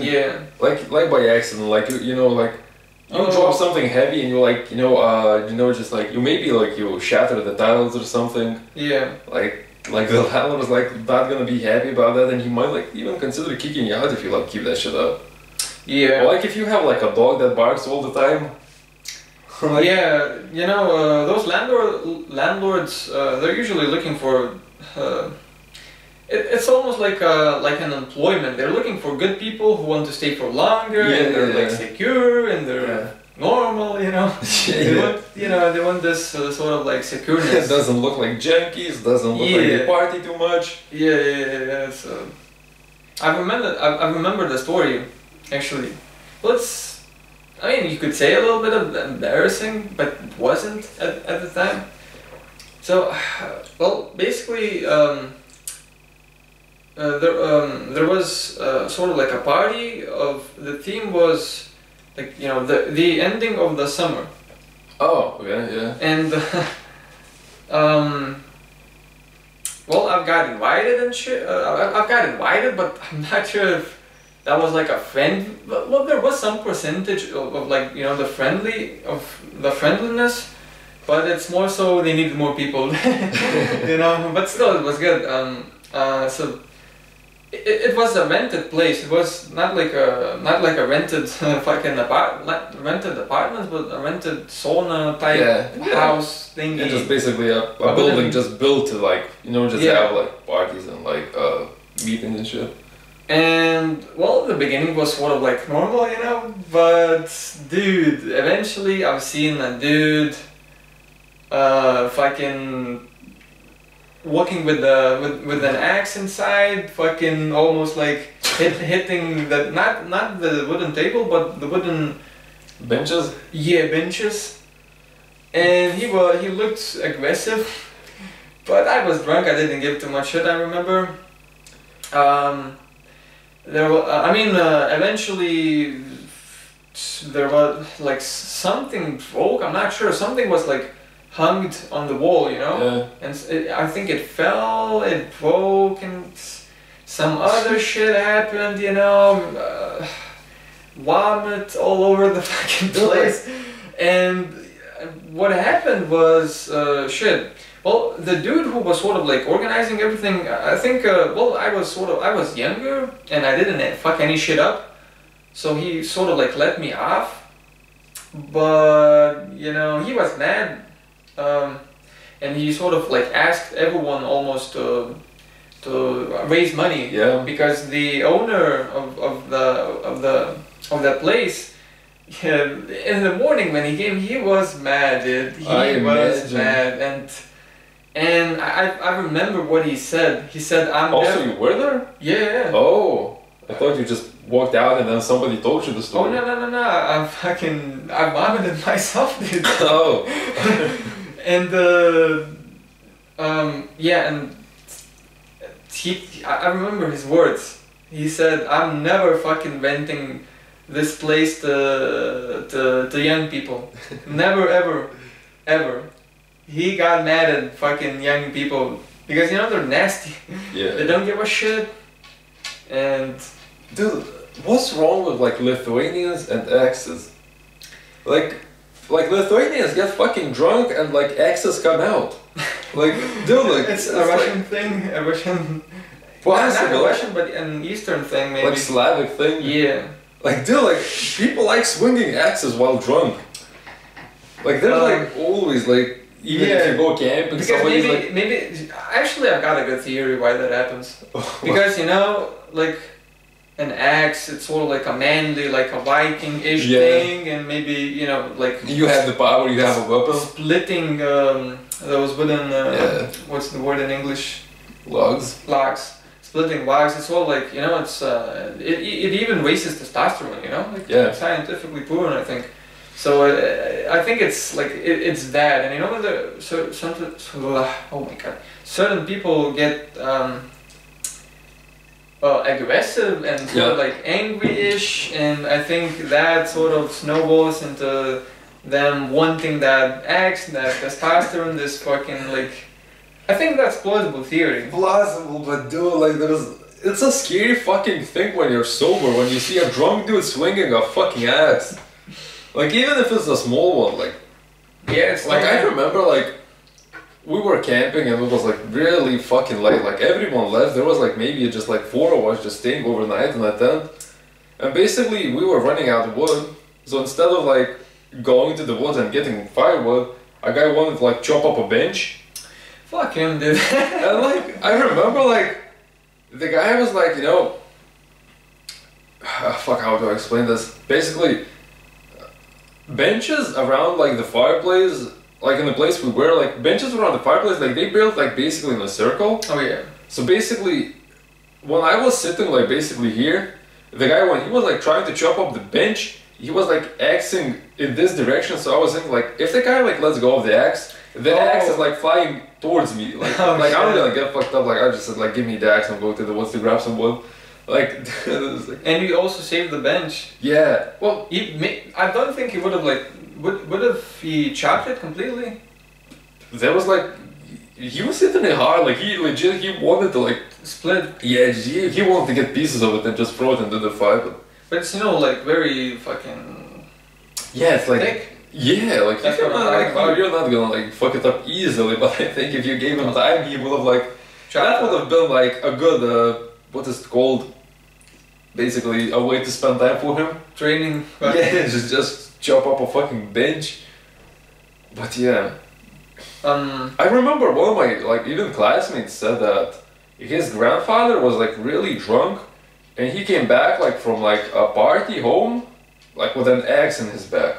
like by accident, like you know, like. You drop something heavy and you like, you know, just like, you maybe like you shatter the tiles or something. Yeah. Like the landlord is like not gonna be happy about that and he might like even consider kicking you out if you like keep that shit up. Yeah. Or like if you have like a dog that barks all the time. Like, yeah, you know, those landlords, they're usually looking for, it's almost like an employment. They're looking for good people who want to stay for longer, and they're like secure and they're normal, you know. They want, you know, they want this sort of like secureness. It doesn't look like junkies. Doesn't look like they party too much. Yeah. So I remember the story actually. Well, I mean, you could say a little bit of embarrassing, but it wasn't at the time. So, well, basically, there was sort of like a party of, the theme was like, you know, the ending of the summer. Oh, yeah. And well, I've got invited and shit. I've got invited, but I'm not sure if that was like a friend. Well, there was some percentage of like, you know, the friendliness, but it's more so they needed more people, you know. But still, it was good. So it was a rented place. It was not like a rented fucking not rented apartments, but a rented sauna type house thing. Yeah, just basically a building just built to like, you know, just have like parties and like meetings and shit. And well, the beginning was sort of like normal, you know, but dude, eventually I've seen a dude fucking walking with an axe inside, fucking almost like hitting the not the wooden table, but the wooden benches. Yeah, benches. And he looked aggressive, but I was drunk. I didn't give too much shit. I remember. Eventually there was like something broke. I'm not sure. Something was like hung on the wall, you know. Yeah. And I think it fell. It broke, and some other shit happened. You know, vomit all over the fucking place. And what happened was shit. Well, the dude who was sort of like organizing everything, I think, I was younger and I didn't fuck any shit up. So he sort of like let me off. But, you know, he was mad. And he sort of like asked everyone almost to raise money. Yeah. Because the owner of the place, in the morning when he came, he was mad, dude. He was mad. And I remember what he said. He said, "I'm." Also, you were there? Yeah. Oh, I thought you just walked out and then somebody told you the story. Oh no! I vomited myself, dude. Oh. And I remember his words. He said, "I'm never fucking renting this place to young people. Never, ever." He got mad at fucking young people because, you know, they're nasty. Yeah. They don't give a shit. And dude, what's wrong with like Lithuanians and exes? Like Lithuanians get fucking drunk and like exes come out. Like, dude, like it's a Russian thing, a Russian. Possible. Not a Russian, but an Eastern thing, maybe. Like Slavic thing. Yeah. Like, dude, like people like swinging axes while drunk. Like, there's like always like. Even if you go camping, because maybe actually I've got a good theory why that happens. Because, you know, like an axe, it's sort of like a manly, like a Viking-ish thing, and maybe, you know, like you have the power, you have a weapon. Splitting those wooden what's the word in English? Logs. Splitting logs. It's all like, you know, it's it even raises testosterone, you know, like scientifically proven, I think. So I think it's like it's that, and you know when oh my god, certain people get aggressive and sort of like angry-ish, and I think that sort of snowballs into them wanting that axe, that testosterone, this fucking like. I think that's plausible theory. Plausible, but dude, like it's a scary fucking thing when you're sober, when you see a drunk dude swinging a fucking axe. Like, even if it's a small one, like... Yeah, it's like... I remember, like... We were camping and it was, like, really fucking late. Like, everyone left. There was, like, maybe just, like, 4 of us just staying overnight in that tent. And basically, we were running out of wood. So instead of, like, going to the woods and getting firewood, a guy wanted to, like, chop up a bench. Fuck him, dude. And, like, I remember, like... the guy was like, you know, fuck, how do I explain this? Basically, benches around like the fireplace, like in the place we were, like benches around the fireplace, like they built like basically in a circle. Oh yeah. So basically, when I was sitting like basically here, the guy when he was like trying to chop up the bench, he was like axing in this direction. So I was thinking like, if the guy like lets go of the axe, the axe is like flying towards me. Like, Oh, like I'm shit. gonna get fucked up. Like I just said like, give me the axe and go to the woods to grab some wood. Like, it was like, And you also saved the bench. yeah. Well, I don't think he would have like would have he chopped it completely. There was like, he was hitting it hard. Like he legit, he wanted to like, Split. yeah, he wanted to get pieces of it and just throw it into the fire. But it's, you know, like very fucking Yeah, it's like, thick. yeah, like That's you're what I'm not, talking like, about. you're not gonna like fuck it up easily. But I think if you gave him time, he would have like, that would have been like a good, what is it called? Basically, a way to spend time for him. Training. Yeah, just chop up a fucking bench. But yeah. I remember one of my like even classmates said that his grandfather was like really drunk and he came back like from like a party home like with an axe in his back.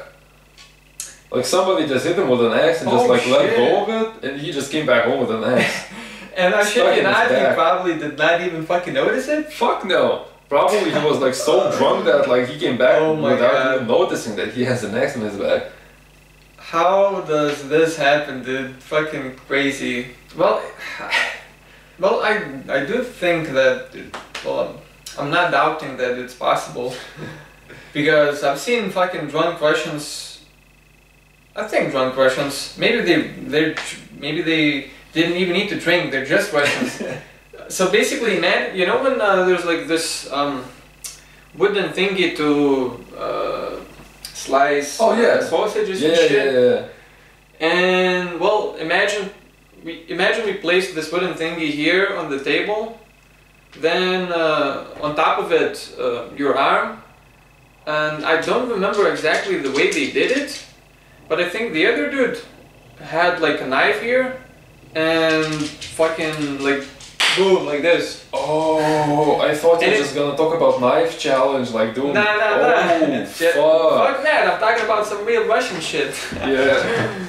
Like somebody just hit him with an axe and just Oh, like let shit. go of it and he just came back home with an axe. And I Stuck shit you in his not, he back. probably did not even fucking notice it. Fuck no. Probably he was like so drunk that like he came back Oh my without God. even noticing that he has an axe in his back. How does this happen, dude? Fucking crazy. Well, I do think that, well, I'm not doubting that it's possible. Because I've seen fucking drunk Russians, I think drunk Russians, maybe they didn't even need to drink, they're just Russians. So basically, man, you know when there's like this wooden thingy to slice Oh, yeah. sausages Yeah, and shit? yeah. And well, imagine we place this wooden thingy here on the table, then on top of it your arm, and I don't remember exactly the way they did it, but I think the other dude had like a knife here and fucking like boom like this. Oh, I thought you were And just gonna talk about knife challenge, like doing. Nah. Oh, Fuck fuck. that, I'm talking about some real Russian shit. Yeah.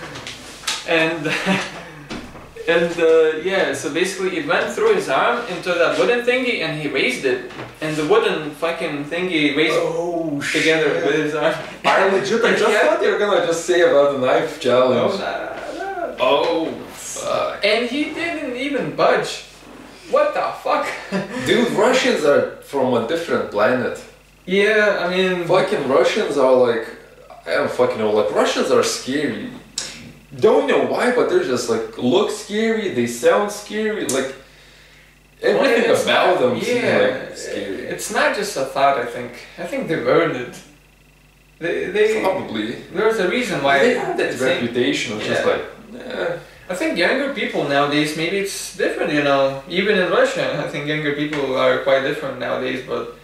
And yeah, so basically it went through his arm into that wooden thingy and he raised it. And the wooden fucking thingy raised Oh, together shit. with his arm. I legit, I just Yeah. thought you were gonna just say about the knife challenge. Nah. Oh, fuck. And he didn't even budge. What the fuck? Dude, Russians are from a different planet. Yeah, I mean... Fucking Russians are like, I don't fucking know, like Russians are scary. Don't know why, but they're just like, look scary, they sound scary, like, everything it's about not- them seems yeah, like scary. It's not just a thought, I think. I think they've earned it. They Probably. There's a reason why They have that it's saying- reputation of just Yeah. like, I think younger people nowadays, maybe it's different, you know. Even in Russia, I think younger people are quite different nowadays, but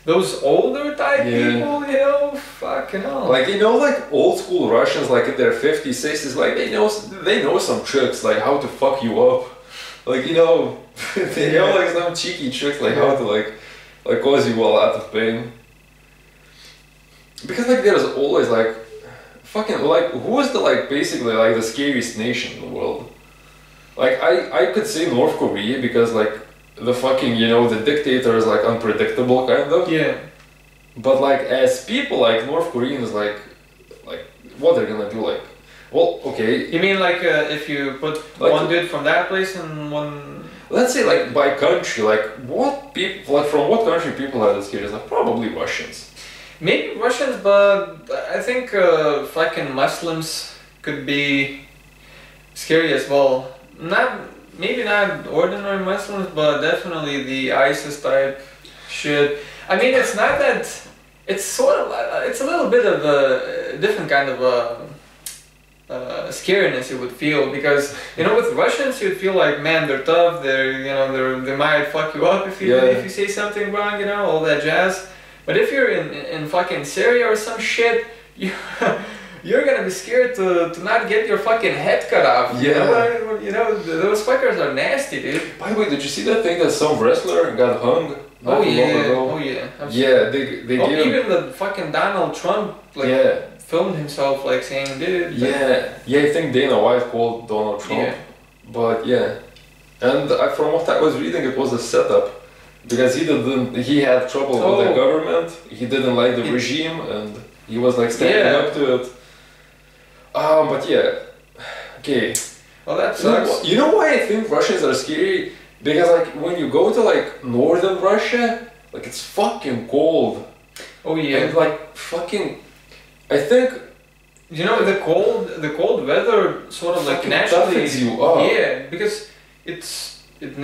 those older type Yeah. people, you know, fucking hell. like, you know, like old school Russians, like in their 50s, 60s, like they know some tricks, like how to fuck you up. Like, you know, they know like some cheeky tricks, like how to like cause you a lot of pain. Because like there's always like, fucking, like, who is the, like, basically, like, the scariest nation in the world? Like, I could say North Korea because, like, the fucking, you know, the dictator is, like, unpredictable, kind of. Yeah. But, like, as people, like, North Koreans, like, what they're gonna do, like, well, okay. You mean like if you put Like- one dude from that place and one... Let's say, like, by country, like, what people, like, from what country people are the scariest? Like, probably Russians. Maybe Russians, but I think fucking Muslims could be scary as well. Maybe not ordinary Muslims, but definitely the ISIS type shit. I mean, it's not that. It's sort of. It's a little bit of a different kind of scariness you would feel because you know with Russians you'd feel like man they're tough. They might fuck you up if you say something wrong. You know all that jazz. But if you're in fucking Syria or some shit, you're gonna be scared to not get your fucking head cut off. Yeah. You know, those fuckers are nasty, dude. By the way, did you see that thing that some wrestler got hung? Oh not too long yeah, ago? oh yeah. Yeah, they Oh, gave him. even the fucking Donald Trump like Yeah, filmed himself like saying, dude. Like, yeah. I think Dana White called Donald Trump. Yeah. But yeah, and from what I was reading, it was a setup because he had trouble with the Oh. government. He didn't like the It- regime, and he was like standing Yeah. up to it. But yeah, okay. Well, that sucks. You know why I think Russians are scary? Because like when you go to like northern Russia, like it's fucking cold. Oh yeah. And like fucking, I think You know the cold weather sort of like fucking naturally. toughens you up. Yeah, because it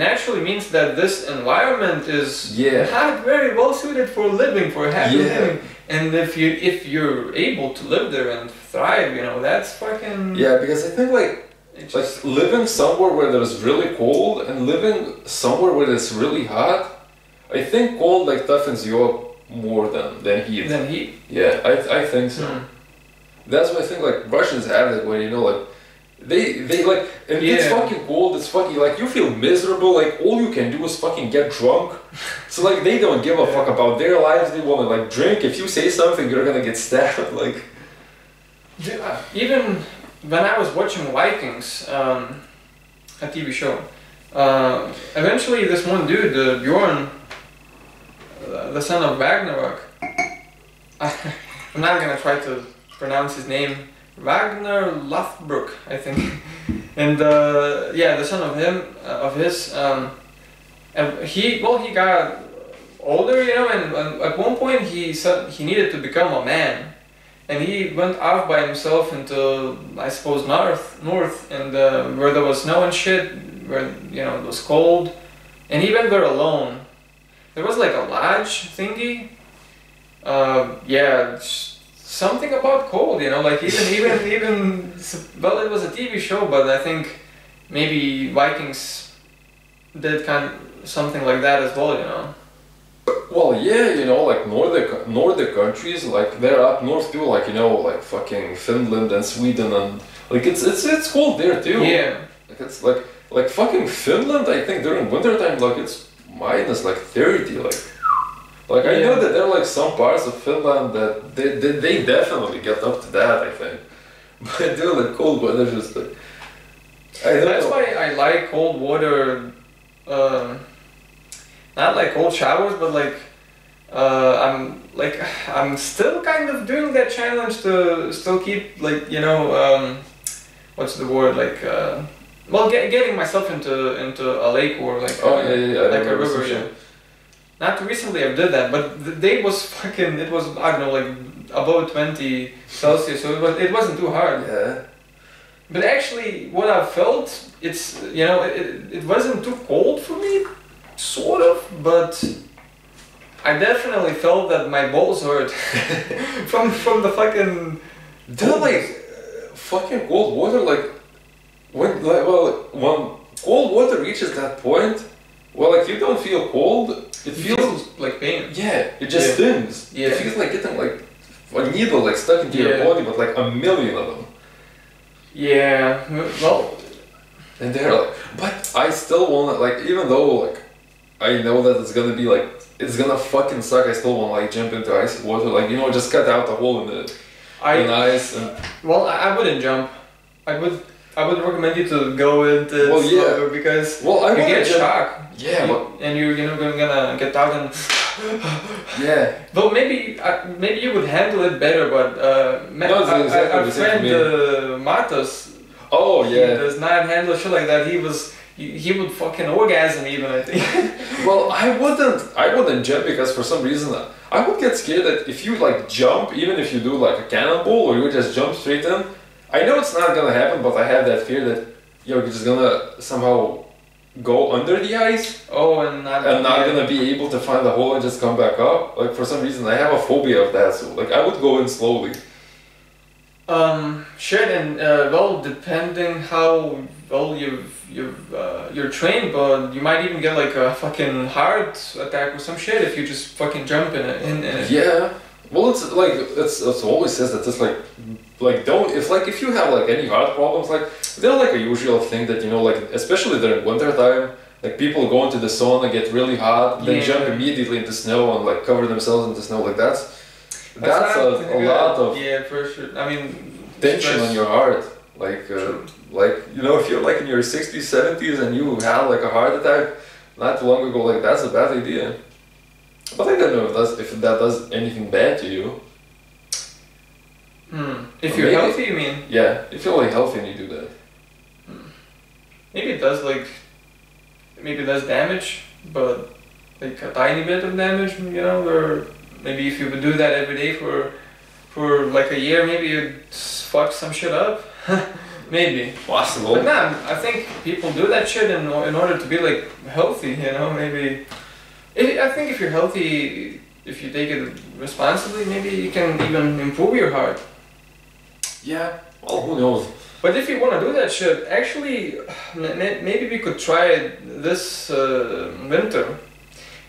naturally means that this environment is Yeah. not very well suited for living, for happy Yeah. living. And if you're able to live there and thrive, you know, that's fucking. Yeah, because I think like It's just, living somewhere where there's really cold and living somewhere where it's really hot, I think cold like toughens you up more than heat. then heat. Yeah, I think so. Hmm. That's why I think like Russians have it where you know like they like and it's Yeah. fucking cold, it's fucking like you feel miserable, like all you can do is fucking get drunk. So like they don't give a fuck about their lives, they wanna like drink. If you say something you're gonna get stabbed like Even when I was watching Vikings, a TV show, eventually this one dude, Bjorn, the son of Ragnarok, I'm not gonna try to pronounce his name, Ragnar Lothbrok, I think, and yeah, the son of him, of his, and he got older, you know, and at one point he said he needed to become a man. And he went off by himself into, I suppose, north, and where there was snow and shit, where you know it was cold, and he went there alone. There was like a lodge thingy. Yeah, something about cold, you know, like even well, it was a TV show, but I think maybe Vikings did kind of something like that as well, you know. well yeah, you know, like Nordic countries, like they're up north too, like you know, like fucking Finland and Sweden and like it's cold there too. Yeah. Like it's like fucking Finland, I think during winter time like it's minus like 30 like I know Yeah. that there are like some parts of Finland that they definitely get up to that, I think. But during the cold weather just like I don't That's know. why I like cold water, not like cold showers, but like I'm still kind of doing that challenge to still keep like you know what's the word like well getting myself into a lake or like Oh yeah, I like a remember some river. Yeah. shit. Not recently I did that, but the day was fucking. It was I don't know like above 20 Celsius, so it wasn't too hard. Yeah. But actually, what I felt, it's you know, it wasn't too cold for me, sort of, but I definitely felt that my balls hurt from the fucking. They're like fucking cold water, like when when cold water reaches that point, well like you don't feel cold, it feels like pain. yeah, it just Yeah. stings. Yeah. It feels like getting like a needle like stuck into your Yeah. body, but like a million of them. Yeah, well, And they're like, but I still wanna like, even though like I know that it's gonna be like it's gonna fucking suck, I still wanna like jump into icy water, like you know, just cut out a hole in the in ice and well, I wouldn't jump. I would recommend you to go into Well, yeah. slower because well I you wanna get jump. shock. Yeah, but And you're gonna get out and. yeah. Well, maybe you would handle it better, but No, it's exactly our the same friend for Matos, Oh he yeah. does not handle shit like that. He would fucking orgasm even, I think. Well, I wouldn't jump because for some reason I would get scared that if you like jump, even if you do like a cannonball or you just jump straight in, I know it's not gonna happen, but I have that fear that you're just gonna somehow go under the ice Oh, and not gonna be able to find the hole and just come back up. Like for some reason I have a phobia of that, so like I would go in slowly. Shit, and well, depending how well you're trained, but you might even get like a fucking heart attack or some shit if you just fucking jump in it. Yeah. Well, it's like it's always says that it's like don't if you have like any heart problems, like they're like a usual thing that, you know, like especially during winter time, like people go into the sauna, get really hot, then Yeah. jump immediately into snow and like cover themselves into snow. Like that's a lot of yeah, for sure. I mean, tension stress. on your heart. Like True. like, you know, if you're like in your 60s, 70s and you had like a heart attack not too long ago, like that's a bad idea. But I don't know if that does anything bad to you. If Or you're maybe- healthy, you mean? Yeah, if you're like healthy and you do that. Maybe it does maybe it does damage, but like a tiny bit of damage, you know, or maybe if you would do that every day for like a year, maybe you'd fuck some shit up. Maybe. Possible. But nah, I think people do that shit in order to be like healthy, you know, maybe. I think if you're healthy, if you take it responsibly, maybe you can even improve your heart. Yeah, well, who knows? But if you want to do that shit, actually, maybe we could try it this winter.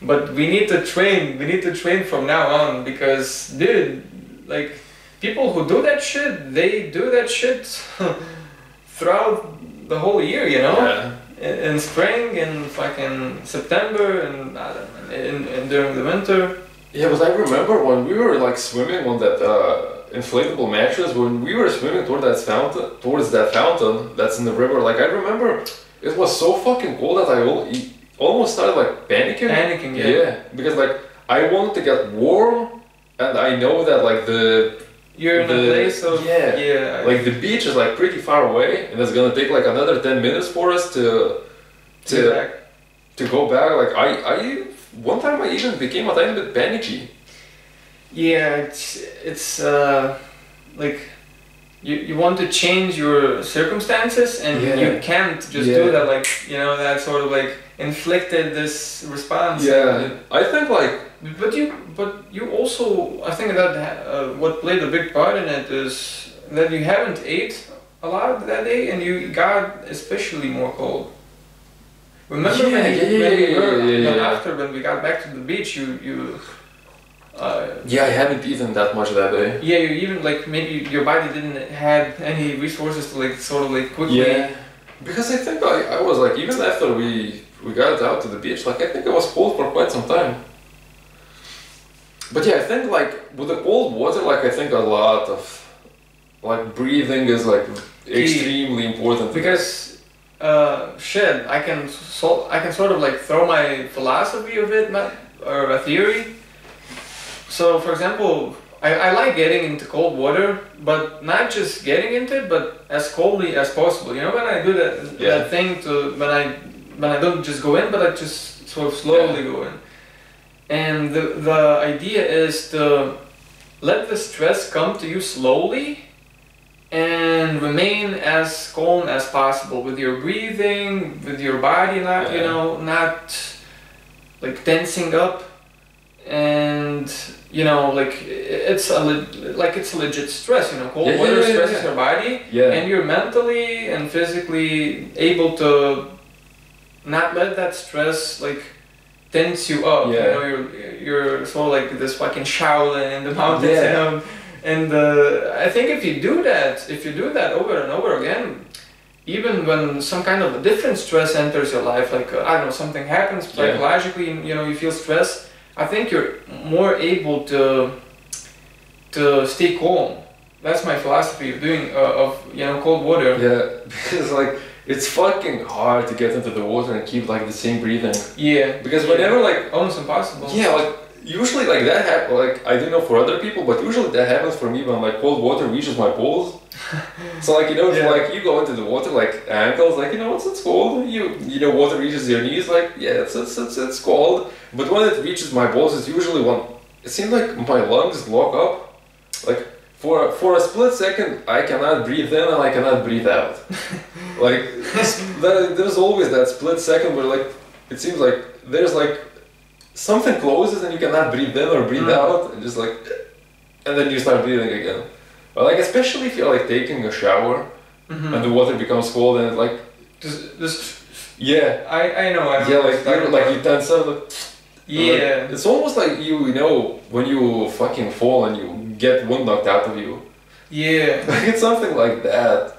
But we need to train. We need to train from now on because, dude, like people who do that shit, they do that shit throughout the whole year. You know, in spring, in fucking September, and and during the winter. Yeah, but I remember when we were like swimming on that inflatable mattress, when we were swimming towards that fountain that's in the river. Like I remember, it was so fucking cold that I almost started like panicking. Panicking, yeah. Yeah, because like I wanted to get warm, and I know that like You're in a place of yeah. Like the beach is like pretty far away, and it's gonna take like another 10 minutes for us to back. to go back. Like I one time I even became a tiny bit panicky. Yeah, it's like you want to change your circumstances and Yeah. you can't just Yeah. do that, like, you know, that sort of like inflicted this response. Yeah, I think like But you also, I think that what played a big part in it is that you haven't ate a lot that day and you got especially more cold. Remember when after when we got back to the beach, you yeah, I haven't eaten that much that day. yeah, you even like maybe your body didn't had any resources to like sort of like quickly. Yeah, because I think I was like, even after we got out to the beach, like I think I was cold for quite some time. But yeah, I think like with the cold water, like I think a lot of like breathing is like extremely important. Because shit, I can sort of like throw my philosophy of it, or a theory. So for example, I like getting into cold water, but not just getting into it, but as coldly as possible. You know, when I do that thing when I don't just go in, but I just sort of slowly go in. And the idea is to let the stress come to you slowly and remain as calm as possible with your breathing, with your body not, you know, not like tensing up. And you know, like it's a legit stress. You know, cold water stresses your body, and you're mentally and physically able to not let that stress like tense you up. You know, you're sort of like this fucking Shaolin in the mountains. You know? And I think if you do that over and over again, even when some kind of a different stress enters your life, like I don't know, something happens psychologically, and you know you feel stressed, I think you're more able to stay calm. That's my philosophy of doing of you know cold water. Yeah, because like it's fucking hard to get into the water and keep like the same breathing. Yeah. Because whenever like almost impossible. Yeah, like usually like that happens. Like I don't know for other people, but usually that happens for me when like cold water reaches my balls. So like you know, if like you go into the water like ankles, like you know it's cold. You know water reaches your knees, like yeah, it's cold. But when it reaches my balls, it's usually when it seems like my lungs lock up. Like for a split second, I cannot breathe in and I cannot breathe out. Like there's always that split second where like it seems like there's like something closes and you cannot breathe in or breathe out, and just like, and then you start breathing again. But like especially if you're like taking a shower and the water becomes cold and like this yeah I know yeah like you tense up like, Yeah. It's almost like you know when you fucking fall and you get wind knocked out of you. Yeah. Like it's something like that.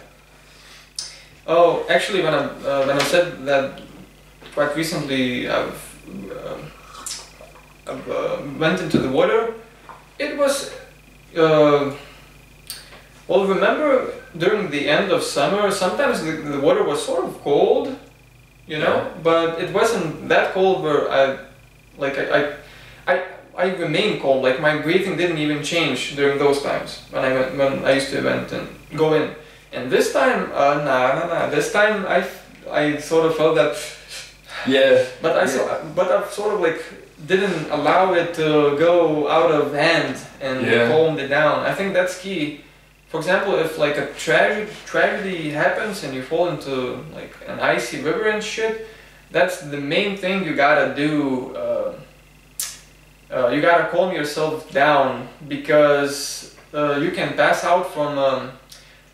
Oh, actually, when I said that quite recently, went into the water. It was well. Remember during the end of summer, sometimes the water was sort of cold, you know, Yeah. but it wasn't that cold where I remained cold. Like my breathing didn't even change during those times when I used to went and go in. And this time, nah. This time I sort of felt that. Yeah. But I sort of like didn't allow it to go out of hand and Yeah. calmed it down. I think that's key. For example, if like a tragedy happens and you fall into like an icy river and shit, that's the main thing you gotta do. You gotta calm yourself down because you can pass out from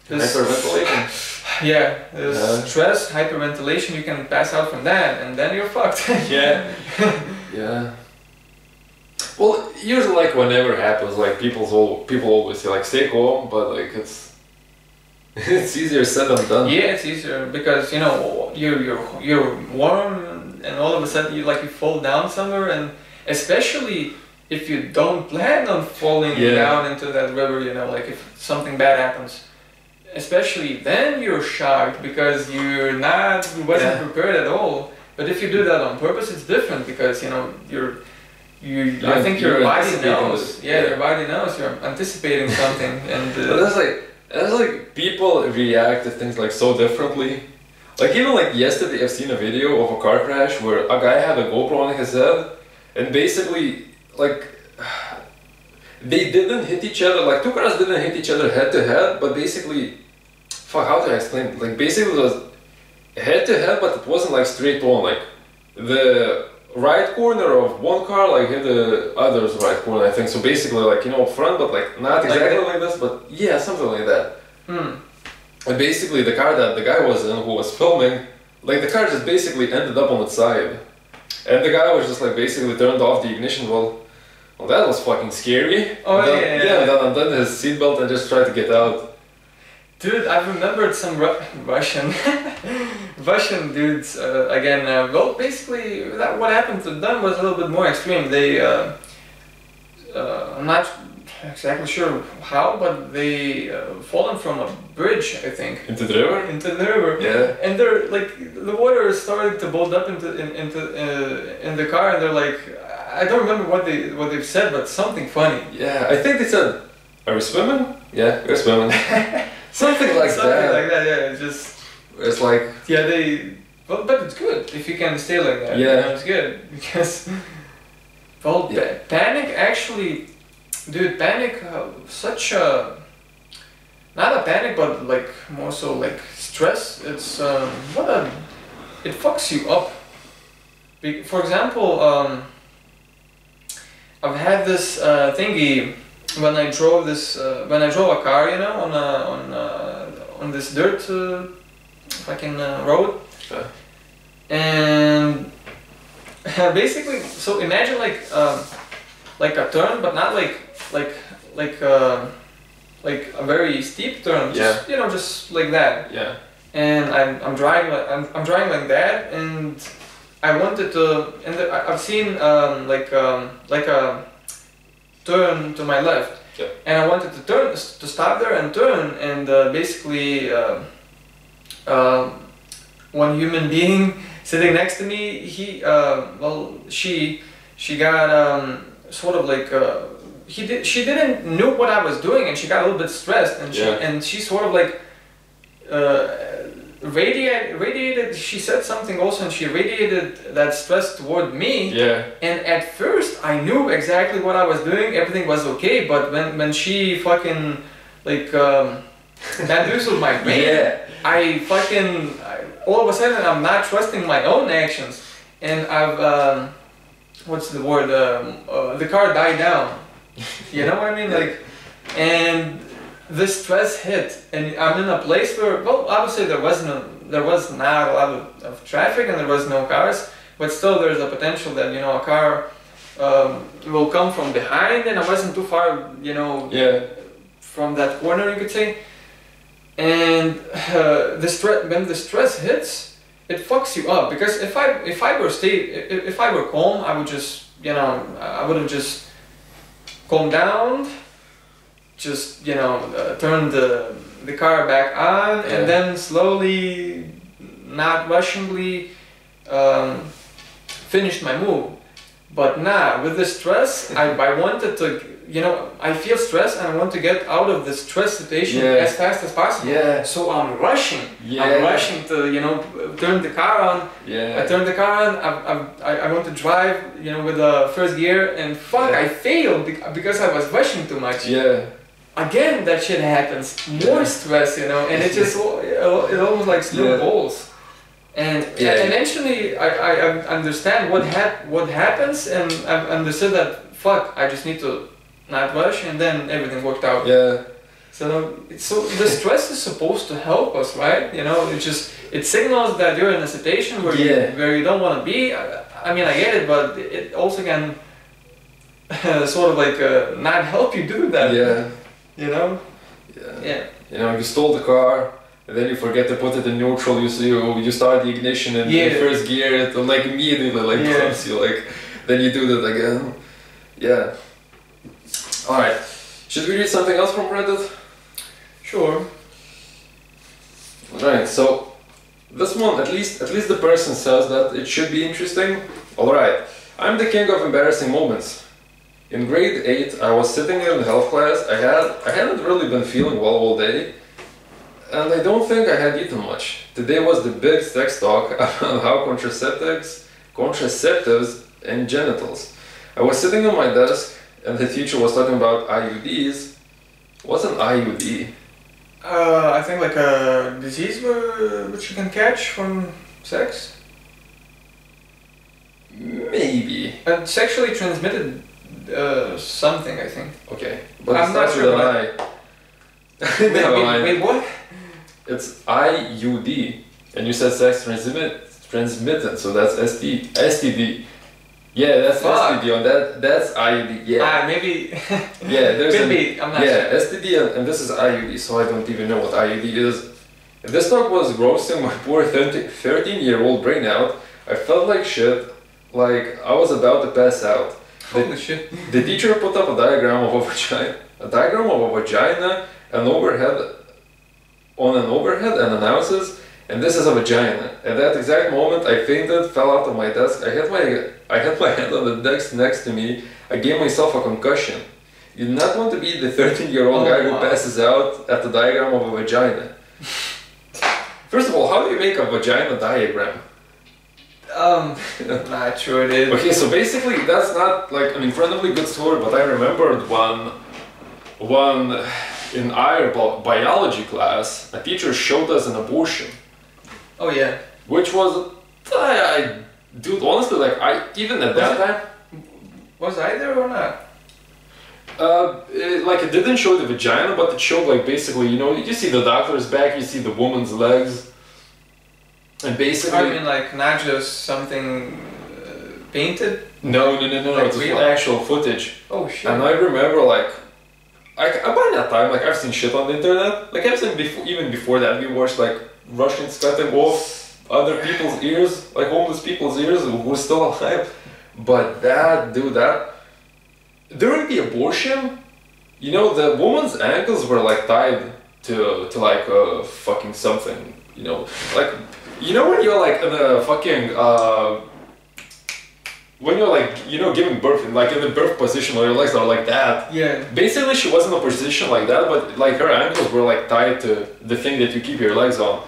this. Hyperventilation. Yeah, this Yeah. stress, hyperventilation, you can pass out from that and then you're fucked. Yeah. Yeah. Well, usually like whenever it happens, like people always say like stay calm, but like it's it's easier said than done. Yeah, it's easier because you know you're warm and all of a sudden you fall down somewhere, and especially if you don't plan on falling Yeah. down into that river, you know, like if something bad happens. Especially then you're shocked because you wasn't Yeah. prepared at all. But if you do that on purpose, it's different because you know I think your you're body anticipating knows. this. Yeah, your body knows you're anticipating something, and But that's like people react to things like so differently. Like even like yesterday, I've seen a video of a car crash where a guy had a GoPro on his head, and basically like they didn't hit each other. Like two cars didn't hit each other head to head, but basically, fuck, how do I explain it? Like basically it was head to head, but it wasn't like straight on. Like the right corner of one car like hit the other's right corner, I think. So basically like, you know, up front, but like not exactly like this, but yeah, something like that. And basically the car that the guy was in who was filming, like the car just basically ended up on its side. And the guy was just like basically turned off the ignition. Well, that was fucking scary. Oh, And then, yeah. Yeah, and then undone his seatbelt and just tried to get out. Dude, I remembered some Russian dudes again. Well, basically, what happened to them was a little bit more extreme. They, I'm not exactly sure how, but they fallen from a bridge, I think, Into the river? into the river. Yeah. And they're like the water is starting to build up in the car, and they're like, I don't remember what they've said, but something funny. Yeah, I think they said, are we swimming? Yeah, we're swimming. Something like Something that. like that. Yeah, it's just. It's like, Yeah, but it's good if you can stay like that. Yeah. You know, it's good because, well, Yeah. panic actually, dude, panic, such a, not a panic, but like more so like stress. It's it fucks you up. For example, I've had this thingy when I drove a car, you know, on this dirt fucking road. Sure. And basically, so imagine like a turn, but not like a very steep turn. Just, you know, just like that. yeah. And I'm driving like that, and I wanted to. And I've seen like a turn to my left. Yeah. And I wanted to stop there and turn, and basically one human being sitting next to me, she got sort of like she didn't know what I was doing, and she got a little bit stressed, and she sort of like radiated. She said something also, and she radiated that stress toward me. Yeah. And at first, I knew exactly what I was doing. Everything was okay. But when she fucking like bamboozled my brain, all of a sudden I'm not trusting my own actions, and I've what's the word? The car died down. You know what I mean? Like, and the stress hit, and I'm in a place where, well, obviously there was not a lot of traffic and there was no cars, but still there's a potential that, you know, a car will come from behind, and I wasn't too far, you know, Yeah. from that corner, you could say. And when the stress hits, it fucks you up, because if I were calm, I would just, you know, I would have just calmed down, just, you know, turned the car back on, Yeah. and then slowly, not rushingly, finished my move. But nah, with the stress, I wanted to, you know, I feel stress and I want to get out of the stress situation Yeah. as fast as possible. Yeah. So I'm rushing. Yeah. I'm rushing to, you know, turn the car on. Yeah. I turn the car on. I want to drive, you know, with the first gear, and fuck, Yeah. I failed because I was rushing too much. Yeah. Again, that shit happens. More stress, you know, and it just it almost like snowballs. And Yeah. eventually, I understand what happens, and I've understood that fuck, I just need to not rush, and then everything worked out. Yeah. So the stress is supposed to help us, right? You know, it signals that you're in a situation where you don't want to be. I mean, I get it, but it also can sort of like not help you do that. Yeah. You know. Yeah. Yeah. You know, you stole the car, and then you forget to put it in neutral. You start the ignition in first gear. It like immediately like comes you like. Then you do that again. Yeah. All right. Should we read something else from Reddit? Sure. All right. So this one, at least the person says that it should be interesting. All right. I'm the king of embarrassing moments. In grade 8, I was sitting in health class. I hadn't really been feeling well all day, and I don't think I had eaten much. Today was the big sex talk about how contraceptives and genitals. I was sitting on my desk, and the teacher was talking about IUDs. What's an IUD? I think like a disease which you can catch from sex. Maybe. Sexually transmitted something, I think. Okay, but I'm it not starts sure with an I. Wait, what? It's IUD, and you said sex transmitted, so that's STD. Yeah, that's Fuck. STD, and that's IUD. Yeah. Maybe. Yeah, there's Could be. I'm not yeah, sure. STD, and this is IUD, so I don't even know what IUD is. If this talk was grossing my poor 13-year-old brain out, I felt like shit, like I was about to pass out. Holy shit. The teacher put up a diagram of a vagina, an overhead, and announces, and this is a vagina. At that exact moment, I fainted, fell out of my desk. I hit my head on the desk next to me. I gave myself a concussion. You do not want to be the 13-year-old guy who passes out at the diagram of a vagina. First of all, how do you make a vagina diagram? Not sure it is. Okay, so basically that's not like an incredibly good story, but I remembered one in our biology class, a teacher showed us an abortion. Oh yeah. Which was, dude, honestly, like even at that time, Was I there or not? it didn't show the vagina, but it showed like basically, you know, you see the doctor's back, you see the woman's legs, and basically. I mean, like not just something painted. No, Like it's real? actual footage. Oh shit. And I remember like, by that time, like I've seen shit on the internet. Like I've seen even before that, we watched like Russians cutting off other people's ears, like homeless people's ears who were still alive. But during the abortion, you know, the woman's ankles were like tied to like fucking something, you know, like, you know when you're like in a fucking when you're like, you know, giving birth, like in the birth position where your legs are like that. Yeah. Basically, she was in a position like that, but like her ankles were like tied to the thing that you keep your legs on,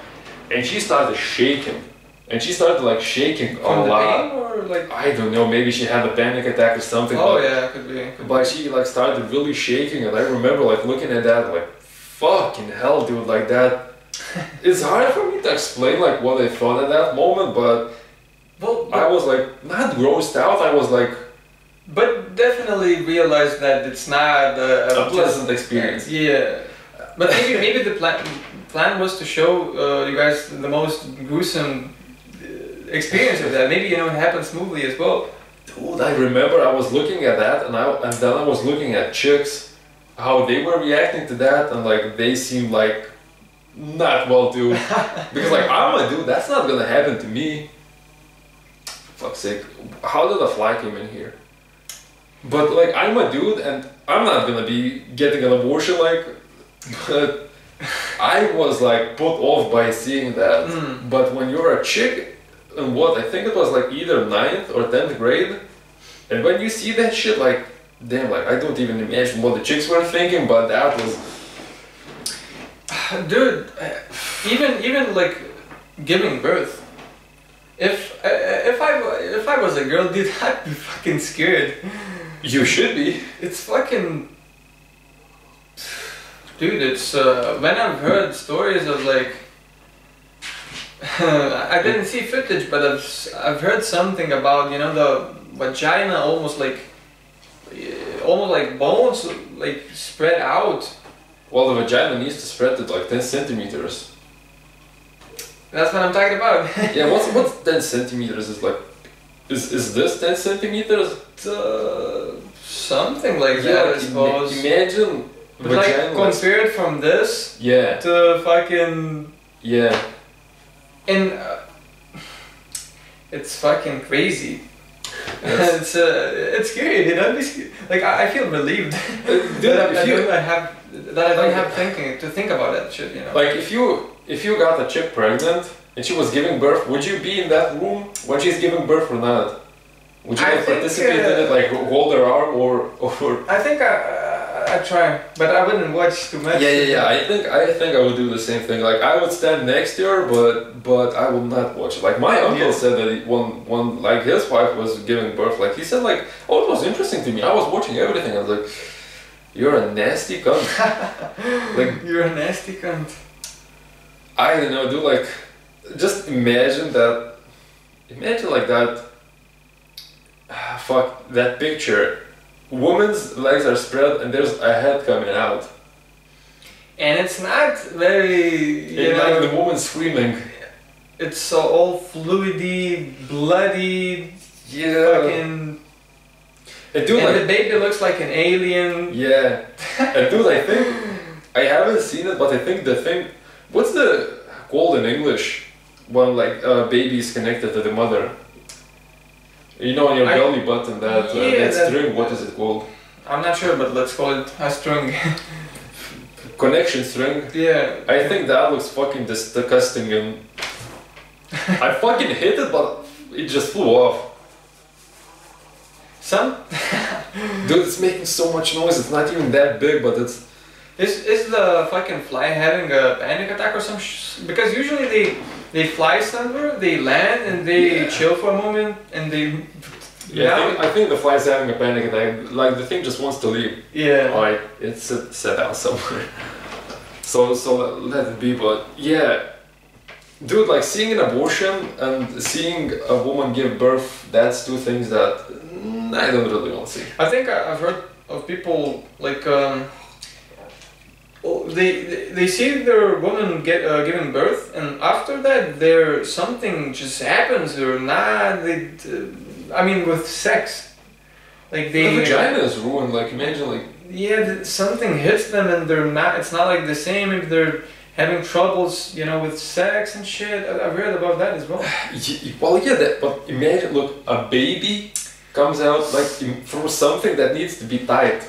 and she started shaking, and she started like shaking a From the lot. pain or like? I don't know, maybe she had a panic attack or something. Oh but, yeah, could be. But she like started really shaking, and I remember like looking at that like, fucking hell, dude, like that. It's hard for me to explain like what I thought at that moment, but. Well, I was like, not grossed out, I was like... But definitely realized that it's not a pleasant experience. Yeah. But maybe the plan was to show you guys the most gruesome experience of that. Maybe, you know, it happened smoothly as well. Dude, I remember I was looking at that, and then I was looking at chicks, how they were reacting to that, and like they seemed like not well, dude. Because like I'm a dude, that's not gonna happen to me. For fuck's sake, how did a fly came in here? But like I'm a dude, and I'm not gonna be getting an abortion, like. But I was like put off by seeing that. But when you're a chick, in what I think it was like either 9th or 10th grade, and when you see that shit, like damn, like I don't even imagine what the chicks were thinking, but that was. Dude, even like giving birth. If I was a girl, dude, I'd be fucking scared. You should be. It's fucking. Dude, it's when I've heard stories of like. I didn't see footage, but I've heard something about, you know, the vagina almost like bones like spread out. Well, the vagina needs to spread to like 10 centimeters. That's what I'm talking about. Yeah, what's 10 centimeters is like? Is this 10 centimeters? Something like that, I suppose. Imagine. But like compared from this yeah to fucking yeah, and it's fucking crazy. Yes. It's scary, dude. Like I feel relieved dude, that I don't have to think about that shit, you know. Like if you got a chick pregnant and she was giving birth, would you be in that room when she's giving birth or not? Would you like participate in it, like hold her arm or? I think I'd try, but I wouldn't watch too much. Yeah. I think I would do the same thing. Like I would stand next to her, but I will not watch it. Like my uncle said that one like his wife was giving birth. Like he said, like, oh, it was interesting to me. I was watching everything. I was like, you're a nasty cunt. Like you're a nasty cunt. I don't know, dude. Like, just imagine that. Imagine like that. Fuck that picture. Woman's legs are spread and there's a head coming out. And it's not very, you know, like the woman screaming. It's all fluidy, bloody, fucking. And the baby looks like an alien. Yeah. And dude, I think I haven't seen it, but I think the thing. What's the called in English when like a baby is connected to the mother? You know, on your belly button, that string, what is it called? I'm not sure, but let's call it a string. Connection string? Yeah. I think that looks fucking disgusting, and I fucking hit it, but it just flew off. Dude, it's making so much noise, it's not even that big, but it's... Is the fucking fly having a panic attack or some because usually they fly somewhere, they land and they chill for a moment and they... Yeah, I think the fly's having a panic attack, like the thing just wants to leave. Yeah. Like, it's set out somewhere. So let it be, but yeah. Dude, like seeing an abortion and seeing a woman give birth, that's two things that I don't really want to see. I think I've heard of people like... they see their woman giving birth, and after that, something just happens. Or not. I mean, with sex, like the vagina is ruined. Like imagine, like something hits them, and they're not. It's not like the same if they're having troubles, you know, with sex and shit. I've heard about that as well. Well, yeah, but imagine, look, a baby comes out like through something that needs to be tight.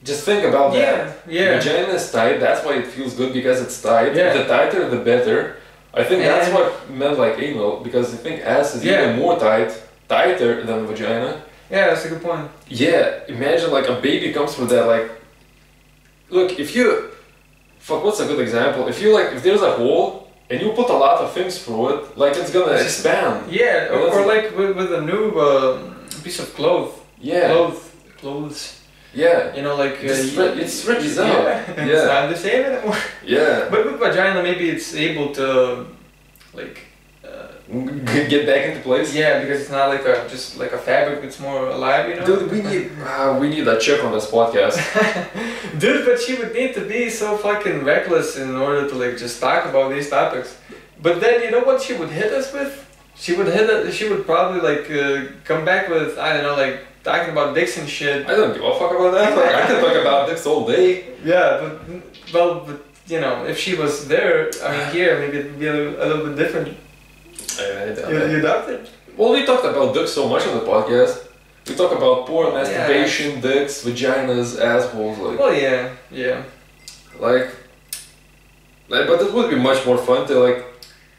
Just think about that. Yeah. Vagina is tight, that's why it feels good, because it's tight. Yeah. The tighter, the better. I think that's what meant like anal, because I think ass is even more tighter than vagina. Yeah, that's a good point. Yeah, imagine like a baby comes through that, like... Look, if you... Fuck, what's a good example? If there's a hole, and you put a lot of things through it, like it's gonna expand. Yeah, or like with a new piece of cloth. Yeah. Clothes. Yeah. You know, like... it stretches out. Yeah. It's not the same anymore. Yeah. But with vagina, maybe it's able to, like... get back into place? Yeah, because it's not like just like a fabric, it's more alive, you know? Dude, we need a chick on this podcast. Dude, but she would need to be so fucking reckless in order to like just talk about these topics. But then, you know what she would hit us with? she would she would probably like come back with, I don't know, like talking about dicks and shit. I don't give a fuck about that. Like, I can talk about dicks all day. Yeah, but you know, if she was there, I mean here, maybe it'd be a little bit different. You doubt it? Well, we talked about dicks so much on the podcast. We talk about porn, masturbation, dicks, vaginas, assholes, like. Well, yeah. Like, but it would be much more fun to like,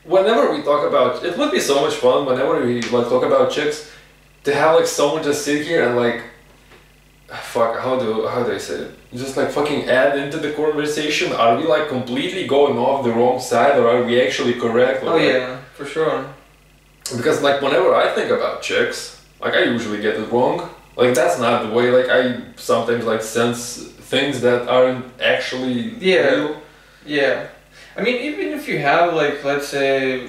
whenever we talk about, it would be so much fun whenever we like talk about chicks, to have like someone just sit here and like, fuck, how do I say it? Just like fucking add into the conversation. Are we like completely going off the wrong side, or are we actually correct? Oh yeah, for sure. Because like whenever I think about chicks, like I usually get it wrong. Like that's not the way. Like I sometimes like sense things that aren't actually real. Yeah. I mean, even if you have like, let's say,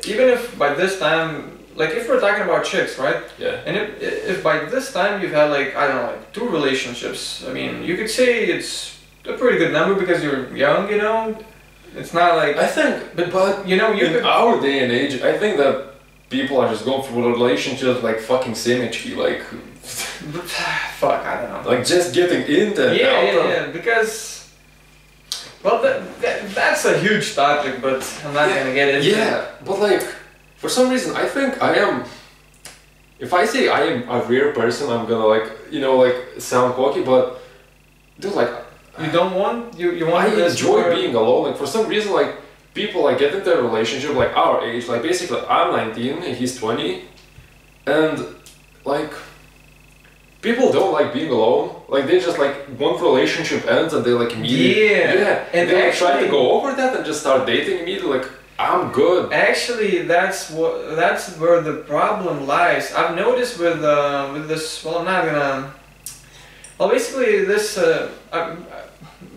even if by this time, like if we're talking about chicks, right? Yeah. And if by this time you've had like, I don't know, like 2 relationships, I mean, you could say it's a pretty good number because you're young, you know? It's not like... I think, but you know, in our day and age, I think that people are just going through relationships like fucking sandwichy, like... Fuck, I don't know. Like just getting into it. Yeah, because... Well, that's a huge topic, but I'm not gonna get into it. Yeah, but like, for some reason, I think I am... If I say I am a rare person, I'm gonna like, you know, like sound cocky, but... Dude, like... You don't want... You want I enjoy being alone, like for some reason, like, people like get into a relationship like our age, like basically I'm 19 and he's 20, and like... People don't like being alone. Like they just like one relationship ends and they like immediately and they like try to go over that and just start dating immediately. Like I'm good. Actually, that's where the problem lies. I've noticed with this. Well, I'm not gonna. Well, basically, this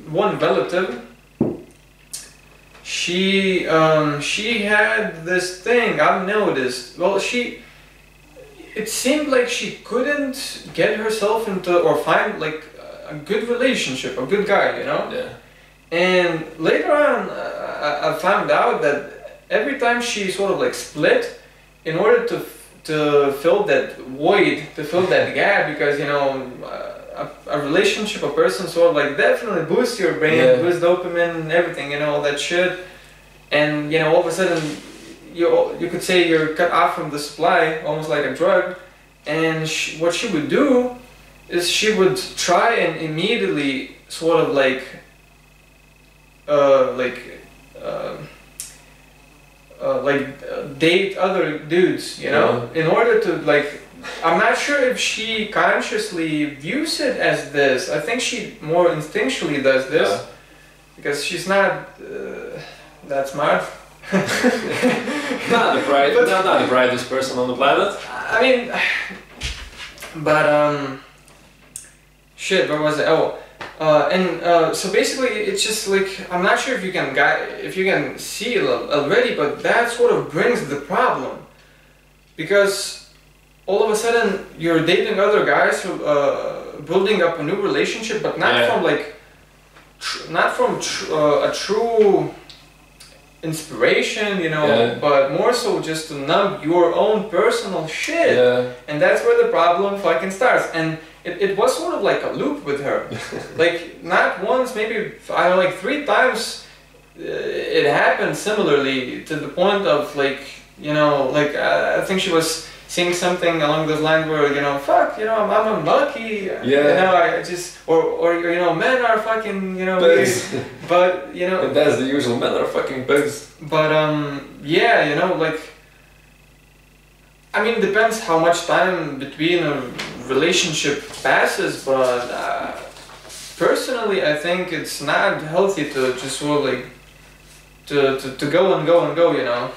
one relative. She had this thing. I've noticed. Well, it seemed like she couldn't get herself into or find like a good relationship, a good guy, you know? Yeah. And later on, I found out that every time she sort of like split, in order to fill that void, to fill that gap, because you know, a relationship, a person sort of like definitely boosts your brain, boosts dopamine and everything, you know, all that shit. And you know, all of a sudden, you could say you're cut off from the supply, almost like a drug. And what she would do is she would try and immediately sort of like date other dudes, you know, in order to like. I'm not sure if she consciously views it as this. I think she more instinctually does this because she's not that smart. Not the brightest person on the planet. I mean, but shit. Where was it? Oh, so basically, it's just like I'm not sure if you can see it already, but that sort of brings the problem because all of a sudden you're dating other guys who building up a new relationship, but not from like a true inspiration, you know, but more so just to numb your own personal shit. And that's where the problem fucking starts. And it was sort of like a loop with her. Like not once, maybe I don't know, like 3 times it happened similarly, to the point of like, you know, like I think she was saying something along those lines where, you know, fuck, you know, I'm unlucky, you know, I just, or you know, men are fucking, you know, weird. But, you know, that's the usual, men are fucking pigs. But, yeah, you know, like, I mean, it depends how much time between a relationship passes, but personally, I think it's not healthy to just sort of like, to go and go and go, you know.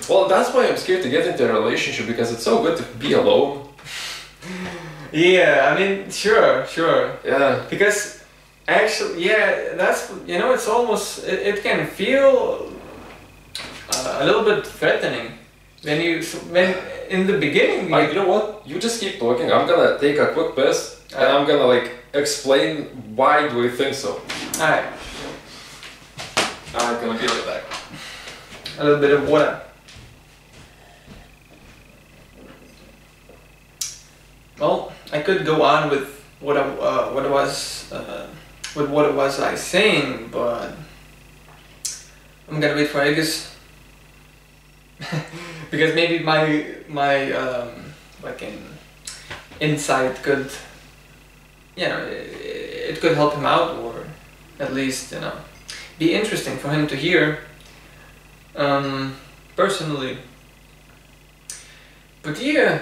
Well, that's why I'm scared to get into a relationship, because it's so good to be alone. Yeah, I mean, sure. Yeah. Because actually, that's, you know, it's almost, it can feel a little bit threatening when in the beginning. You know what? You just keep talking. I'm gonna take a quick piss and I'm gonna like explain why do I think so. Alright. I'm gonna be right back. a little bit of water. Well, I could go on with what I was I saying, but I'm gonna wait for Aegis because maybe my fucking insight could, you know, it could help him out, or at least, you know, be interesting for him to hear. Personally, but yeah.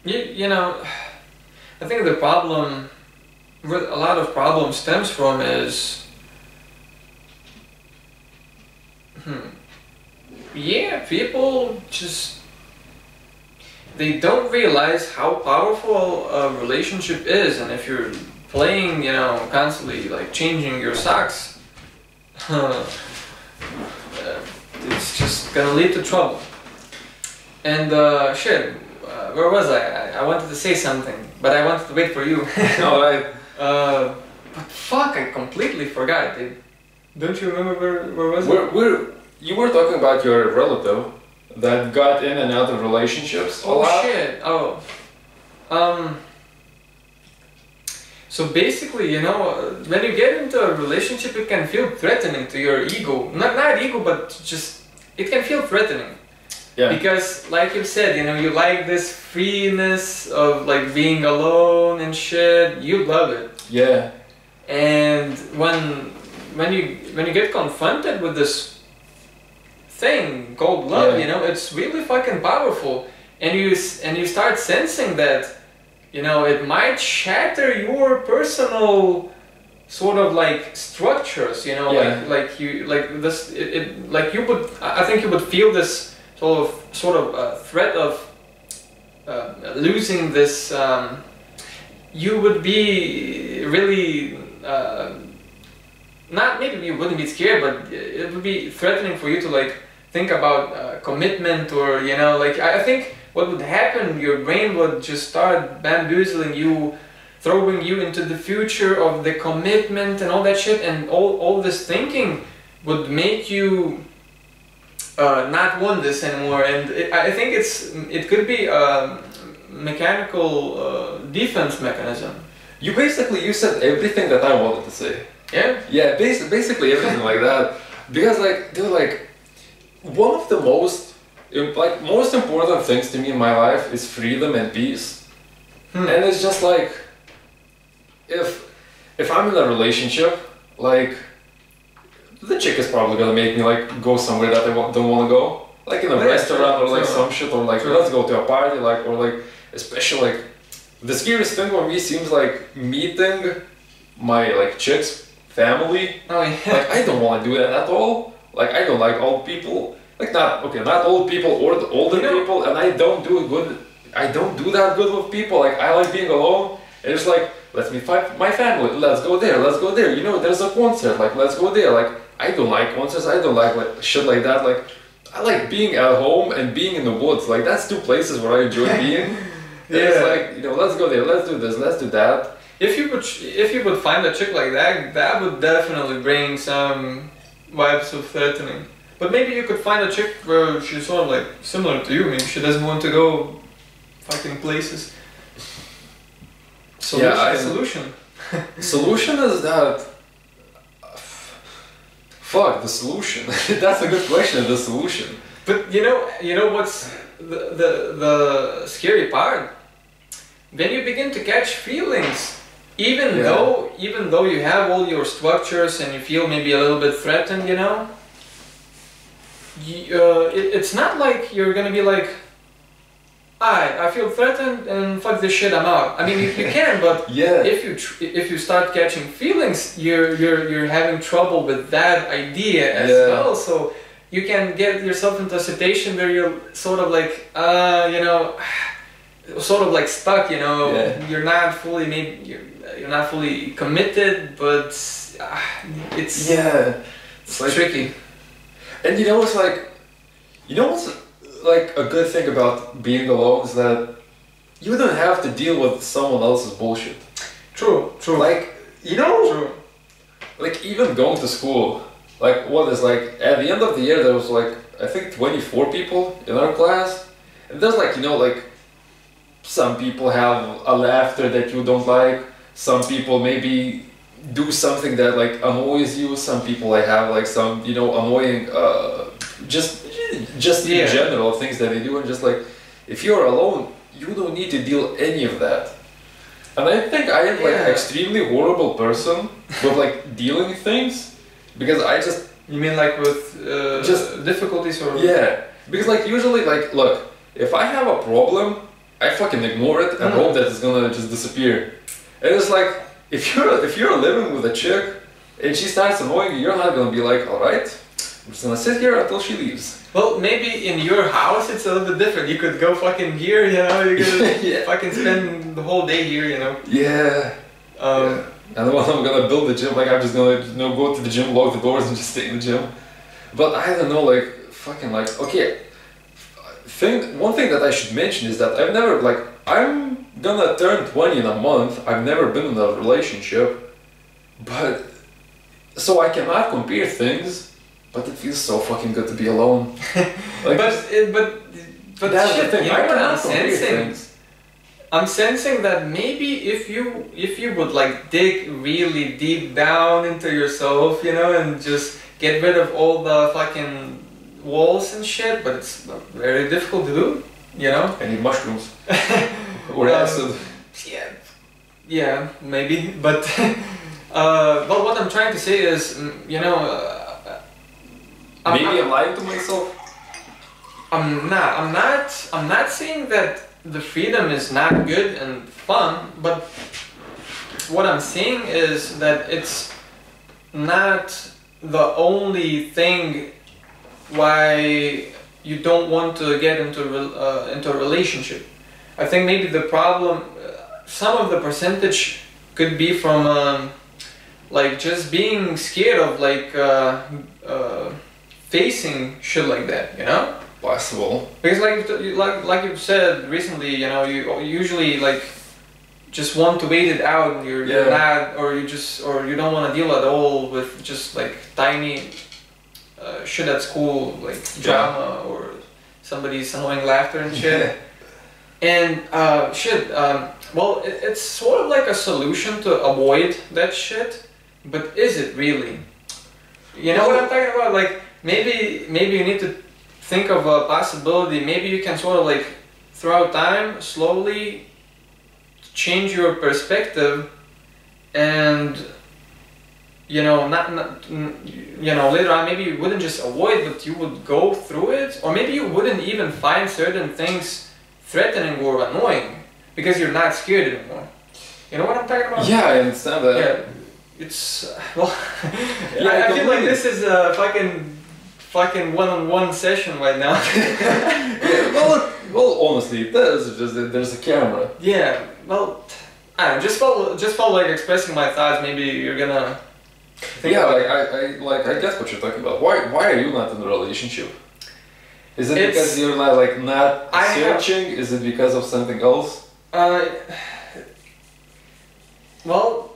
You know, I think the problem, where a lot of problem stems from is, yeah, people just, they don't realize how powerful a relationship is, and if you're playing, you know, constantly like changing your socks, it's just gonna lead to trouble. And shit. Where was I? I wanted to say something, but I wanted to wait for you. Alright. But fuck, I completely forgot, dude. Don't you remember where was it? You were talking about your relative that got in and out of relationships a lot. Oh shit, oh. So basically, you know, when you get into a relationship, it can feel threatening to your ego. Not ego, but just, it can feel threatening. Yeah. Because, like you said, you know, you like this freeness of like being alone and shit. You love it. Yeah. And when you get confronted with this thing called love, Yeah. you know, it's really fucking powerful. And you start sensing that, you know, it might shatter your personal sort of like structures. You know, Yeah. like you like you would. I think you would feel this sort of threat of losing this. You would be really not, maybe you wouldn't be scared, but it would be threatening for you to like think about commitment, or, you know, like I think what would happen, your brain would just start bamboozling you, throwing you into the future of the commitment and all that shit, and all this thinking would make you not want this anymore. And I think it could be a mechanical defense mechanism. You said everything that I wanted to say. Yeah? Yeah, basically everything like that. Because like, dude, like, one of the most important things to me in my life is freedom and peace. And it's just like, if I'm in a relationship, like, the chick is probably gonna make me like go somewhere that I don't want to go, like in a restaurant or like some shit, or like let's go to a party, like, or like, especially like the scariest thing for me seems like meeting my like chick's family. Oh yeah. Like, I don't want to do that at all. Like, I don't like old people. Like, not old people or the older people, and I don't do that good with people. Like, I like being alone, and it's like, let's meet my family, let's go there, you know, there's a concert, like, let's go there. Like, I don't like concerts, I don't like shit like that. Like, I like being at home and being in the woods. Like, that's two places where I enjoy being. Yeah. It's like, you know, let's go there, let's do this, let's do that. If you would find a chick like that, that would definitely bring some vibes of threatening. But maybe you could find a chick where she's sort of like similar to you. Maybe she doesn't want to go fucking places. Solution. Solution is that. Fuck the solution. That's a good question. The solution. But you know what's the scary part? When you begin to catch feelings, even though you have all your structures and you feel maybe a little bit threatened, you know, it's not like you're gonna be like, I feel threatened and fuck this shit, I'm out. I mean, you can, but yeah. if you start catching feelings, you're having trouble with that idea as well. So you can get yourself into a situation where you're sort of like, you know, sort of like stuck. You know, you're not fully you're not fully committed, but it's like tricky. And you know what's like, like a good thing about being alone is that you don't have to deal with someone else's bullshit. True. Like, you know, True. like even going to school, like what is like at the end of the year there was like I think 24 people in our class, and there's like like some people have a laughter that you don't like, some people maybe do something that like annoys you, some people like have like some annoying just in general things that they do, and just like if you're alone you don't need to deal any of that. And I think I am like an extremely horrible person with like dealing things, because I just You mean like with just difficulties or? Yeah, because like usually like look, if I have a problem, I fucking ignore it and hope that it's gonna just disappear. And it's like if you're living with a chick and she starts annoying you, you're not gonna be like, all right, I'm just gonna sit here until she leaves. Well, maybe in your house it's a little bit different. You could go fucking here, you could fucking spend the whole day here, Yeah. And when I'm gonna build the gym, like I'm just gonna go to the gym, lock the doors, and just stay in the gym. But I don't know, like fucking like okay. One thing that I should mention is that I've never I'm gonna turn 20 in a month. I've never been in a relationship, but so I cannot compare things. But it feels so fucking good to be alone. Like, but that's shit, the thing. I what cannot compare things. I'm sensing that maybe if you would like dig really deep down into yourself, and just get rid of all the fucking walls and shit, but it's very difficult to do, I need mushrooms. Or acid. Yeah, maybe, but but what I'm trying to say is, maybe I'm lying to myself. I'm not saying that the freedom is not good and fun, but what I'm saying is that it's not the only thing why you don't want to get into a relationship. I think maybe the problem, some of the percentage could be from like just being scared of like facing shit like that, Possible. Because like you said recently, you usually like just want to wait it out, and you're not, or you don't want to deal at all with just like tiny shit at school, like drama or somebody's annoying laughter and shit. And well, it's sort of like a solution to avoid that shit, but is it really? You know what I'm talking about? Like maybe you need to think of a possibility. Maybe you can sort of like throughout time slowly change your perspective, and later on maybe you wouldn't just avoid, but you would go through it, or maybe you wouldn't even find certain things threatening or annoying because you're not scared anymore. You know what I'm talking about? Yeah, I understand that. Yeah, it's well. I feel like this is a fucking one-on-one session right now. Well, honestly, there's just there's a camera. Yeah, well, I don't know, just felt like expressing my thoughts. Maybe you're gonna think I get what you're talking about. Why are you not in a relationship? Is it because you're not searching? Is it because of something else? Well,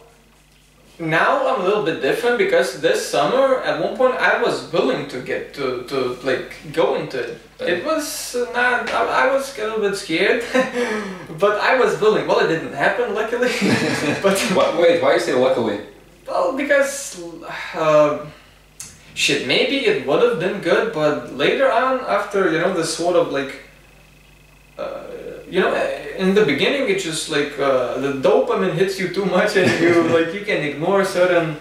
now I'm a little bit different, because this summer at one point I was willing to get to like go into it. It was not, I was a little bit scared, but I was willing. Well, it didn't happen, luckily. But wait, why you say luckily? Well, because shit, maybe it would have been good, but later on, after this sort of like in the beginning, it's just like the dopamine hits you too much, and you can ignore certain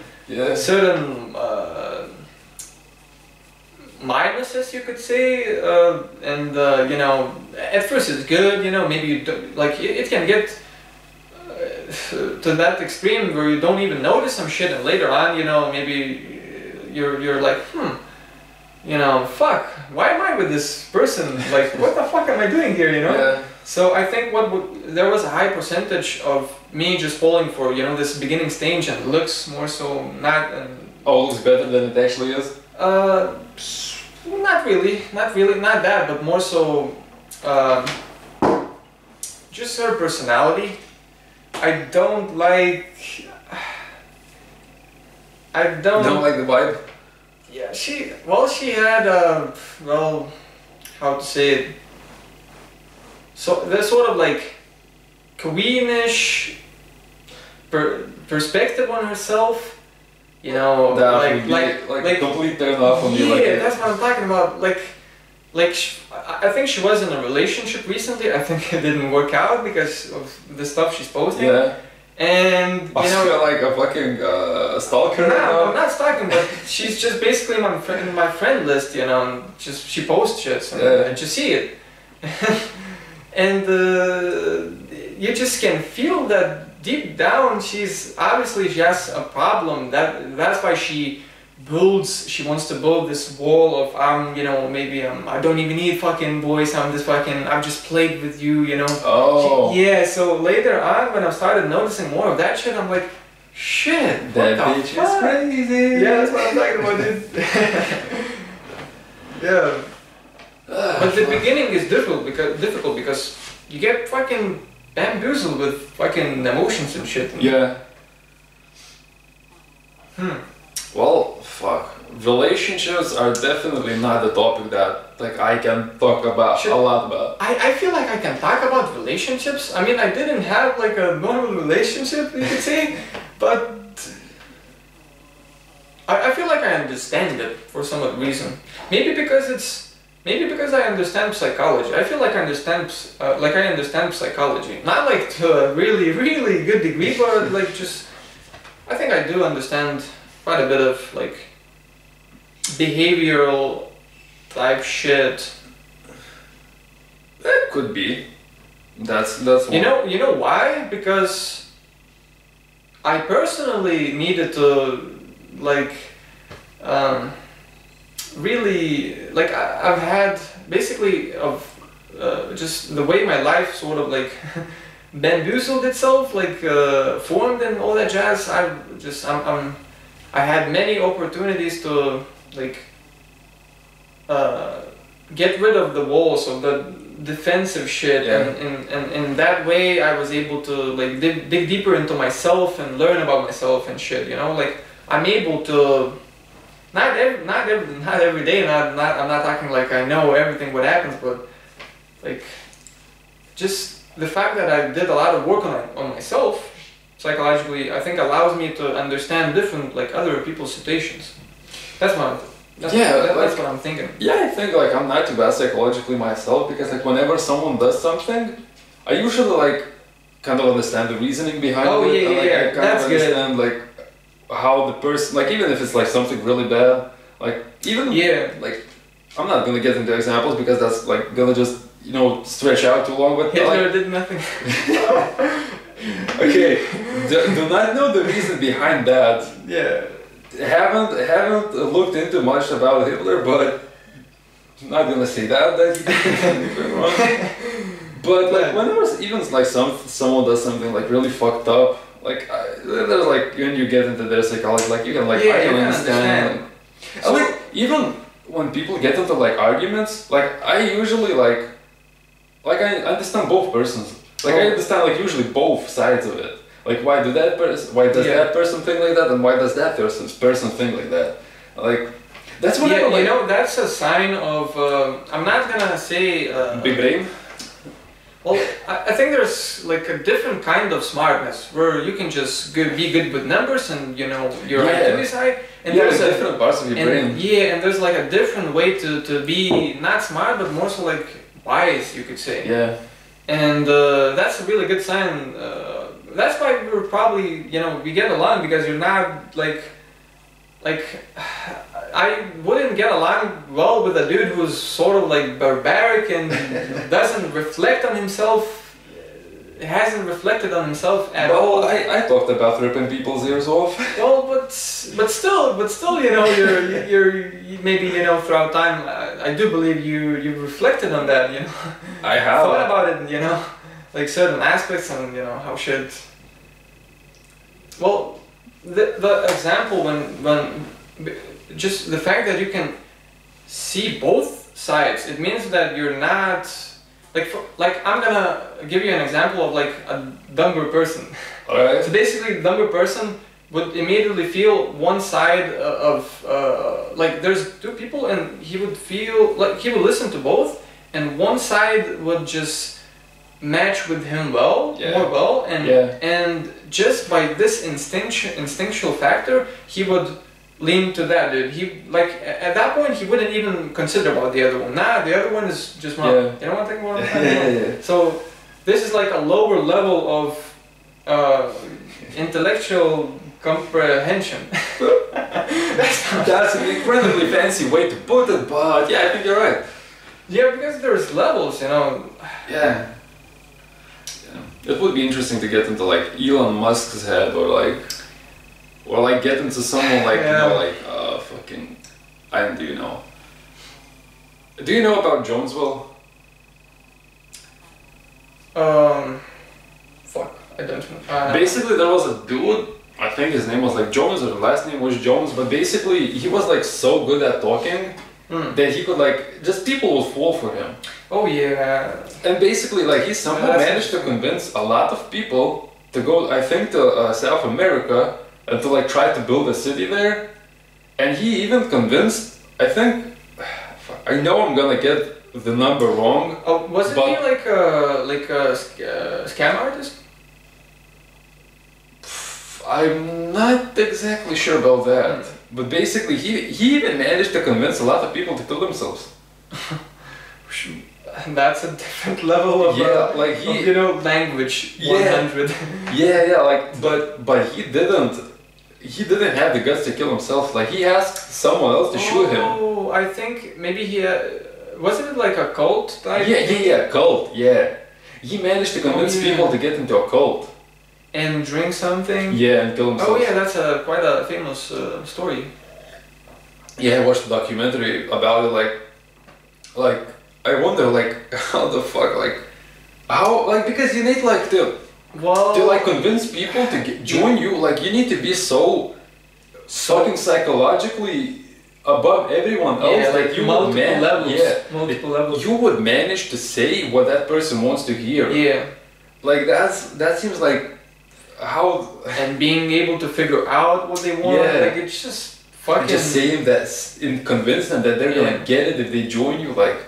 minuses, you could say, and at first it's good, maybe you don't, like it can get to that extreme where you don't even notice some shit, and later on, maybe you're like, fuck, why am I with this person? Like, what the fuck am I doing here, Yeah. So I think there was a high percentage of me just falling for, this beginning stage, and looks more so not... looks better than it actually is? Not really, not that, but more so just her personality. I don't like the vibe? Yeah, she had well, how to say it? So there's sort of like queenish perspective on herself. You know, That would be like a complete turn off on yeah, you. Like, that's what I'm talking about. I think she was in a relationship recently. I think it didn't work out because of the stuff she's posting. yeah. And you I know, feel like a fucking stalker. no, I'm not stalking, but she's just basically in my friend list. You know, and just she posts shit, so Yeah. I just see it, and you just can feel that deep down she has a problem. That's why she wants to build this wall of I don't even need fucking boys, I've just played with you, you know. Oh. Yeah, so later on when I started noticing more of that shit, I'm like, shit, That what the bitch fuck? is crazy. Yeah, that's what I'm talking about, dude. Yeah. But the beginning is difficult because you get fucking bamboozled with fucking emotions and shit. Yeah. Well, fuck. Relationships are definitely not the topic that like I can talk about Shit. a lot about. I feel like I can talk about relationships. I mean, I didn't have like a normal relationship, you could say, but I feel like I understand it for some odd reason. Maybe because I understand psychology. I feel like I understand psychology. Not like to a really, really good degree, but like just I think I do understand quite a bit of like behavioral type shit. That could be. That's You know why? Because I personally needed to like really like I've had basically of just the way my life sort of like bamboozled itself, like formed and all that jazz. I had many opportunities to like get rid of the walls of the defensive shit, Yeah. and in that way I was able to like dig deeper into myself and learn about myself and shit. You know, like I'm able to not every day. I'm not talking like I know everything what happens, but like just the fact that I did a lot of work on myself psychologically, I think allows me to understand different like other people's situations. That's what I'm thinking. Yeah, I think like I'm not too bad psychologically myself because like whenever someone does something, I usually like kind of understand the reasoning behind Oh, it. yeah, and, like, yeah, I kind that's of good. understand like how the person like even if it's like something really bad, like even Yeah. like I'm not gonna get into examples because that's like gonna just stretch out too long. But Hitler like, did nothing. okay, do not know the reason behind that. Yeah. Haven't looked into much about Hitler, but I'm not gonna say that he did anything wrong. But like whenever even like someone does something like really fucked up, like there's like when you get into their psychology, like you can like I can understand. So, Like even when people get into like arguments, like I usually like I understand both persons. Like I understand like usually both sides of it. Like why does that person think like that, and why does that person think like that? Like that's what that's a sign of I'm not gonna say big brain. Well, I think there's like a different kind of smartness where you can just be good with numbers and your IQ is high, and there's there's different parts of your brain. Yeah, and there's like a different way to be not smart but more so like wise, you could say. Yeah. And that's a really good sign. That's why we're probably we get along because you're not like I wouldn't get along well with a dude who's sort of like barbaric and doesn't reflect on himself, hasn't reflected on himself at all. I talked about ripping people's ears off. Well, but still, you're maybe throughout time. I do believe you reflected on that. I have thought about it. Like certain aspects and how shit. Well, the example when just the fact that you can see both sides, it means that you're not like I'm gonna give you an example of like a dumber person. Alright. So basically, the dumber person would immediately feel one side of like there's two people, and he would feel like he would listen to both, and one side would just match with him well, more well, and just by this instinctual factor, he would lean to that dude. He like at that point he wouldn't even consider about the other one. Nah, the other one is just wrong. You know what I'm thinking about? So this is like a lower level of intellectual comprehension. That's an incredibly fancy way to put it, but yeah, I think you're right. Yeah, because there's levels, you know. Yeah. It would be interesting to get into like Elon Musk's head, or like get into someone like you know, like fucking, I don't do know. Do you know about Jonesville? Fuck, I don't know. Basically, there was a dude. I think his name was like Jones, or the last name was Jones. But basically, he was like so good at talking that he could like just people would fall for him. Oh yeah. And basically, like he somehow managed to convince a lot of people to go, I think, to South America and to like try to build a city there. And he even convinced, I think, I know I'm gonna get the number wrong. Oh, wasn't he like a scam artist? I'm not exactly sure about that. But basically, he even managed to convince a lot of people to kill themselves. That's a different level of like of, you know, language 100. Yeah, like but he didn't have the guts to kill himself. Like he asked someone else to shoot him. Oh, I think maybe he wasn't it like a cult type? Yeah, cult. Yeah, he managed to convince people to get into a cult and drink something. Yeah, and kill himself. Oh yeah, that's quite a famous story. Yeah, I watched a documentary about it. Like I wonder, like how the fuck, like how, like because you need like to like convince people to join you. Like you need to be so fucking psychologically above everyone else. Yeah, like you multiple levels. Yeah, multiple levels. You would manage to say what that person wants to hear. Yeah, like that seems like how. And being able to figure out what they want. Yeah. Like it's just fucking. Just saying that and convince them that they're gonna get it if they join you. Like.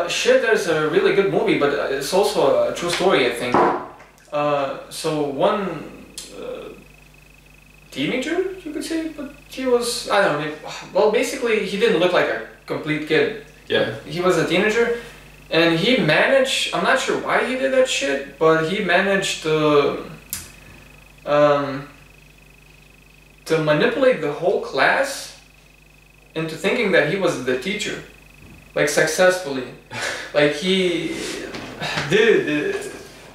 Shit, there's a really good movie, but it's also a true story, I think. So one teenager, you could say, but he was, I don't know, well, basically he didn't look like a complete kid. Yeah. He was a teenager, and he managed, I'm not sure why he did that shit, but he managed to manipulate the whole class into thinking that he was the teacher. Like successfully, like he, dude,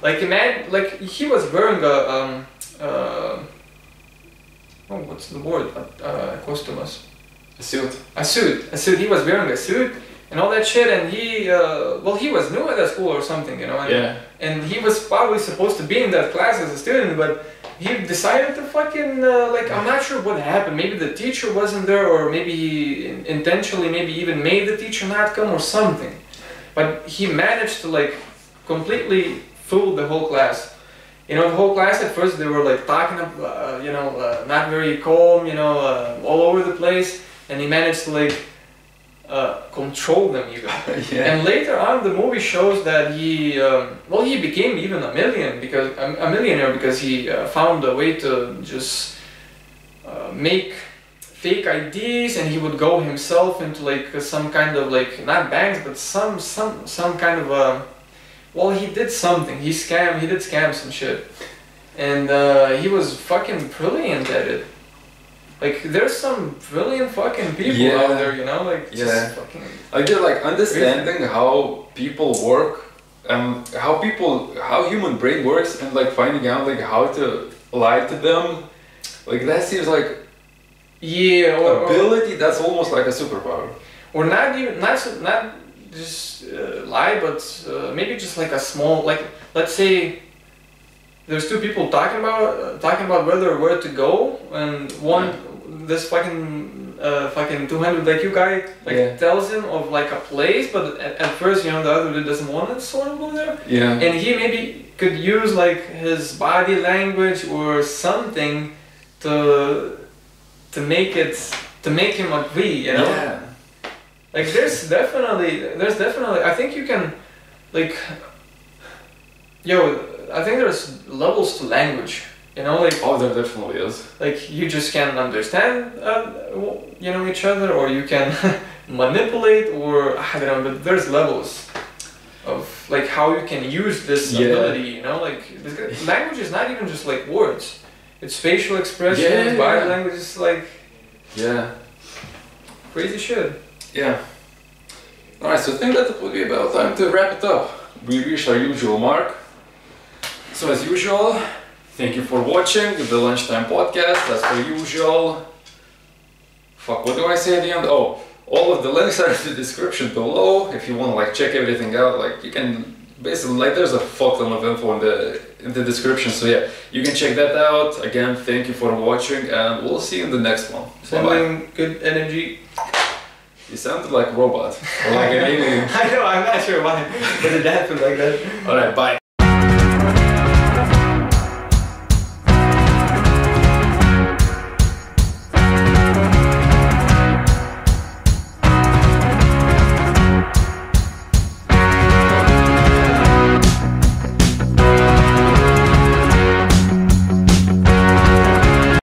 like imagine, like he was wearing a oh, what's the word? Costumus. A suit. A suit. He was wearing a suit and all that shit, and he, well, he was new at that school or something, you know. And, and he was probably supposed to be in that class as a student, but he decided to fucking, like, I'm not sure what happened. Maybe the teacher wasn't there, or maybe he intentionally maybe even made the teacher not come or something. But he managed to, like, completely fool the whole class. You know, the whole class at first, they were, like, talking, you know, not very calm, you know, all over the place. And he managed to, like, control them even. And later on, the movie shows that he, well, he became even a millionaire because he found a way to just make fake IDs, and he would go himself into like some kind of like not banks, but some kind of well, he did something. He did scam some shit, and he was fucking brilliant at it. Like, there's some brilliant fucking people out there, you know, like, just fucking... Like, they're, like, understanding how people work, and how human brain works, and, like, finding out, like, how to lie to them. Like, that seems like... Yeah, ability that's almost like a superpower. Or not even, not just lie, but maybe just, like, a small, like, let's say... There's two people talking about where to go, and this fucking 200 IQ guy tells him of like a place, but at first, you know, the other dude doesn't want to sort of go there. Yeah. And he maybe could use like his body language or something to make it to make him agree, you know? Yeah. Like there's definitely, I think you can, like, I think there's levels to language, you know, like. Oh, there definitely is. Like you just can understand, you know, each other, or you can manipulate, or I don't know. But there's levels of like how you can use this ability. You know, like language is not even just like words. It's facial expressions, body language. It's like crazy shit. Yeah. All right. So I think that it would be about time to wrap it up. We reached our usual mark. So as usual. Thank you for watching the Lunchtime Podcast. As per usual, what do I say at the end? Oh, all of the links are in the description below. If you want to like check everything out, like you can basically like there's a fuck ton of info in the description. So yeah, you can check that out. Again, thank you for watching, and we'll see you in the next one. Sending good energy. You sounded like a robot or like an alien. I know. I'm not sure why, but it happened like that. All right, bye.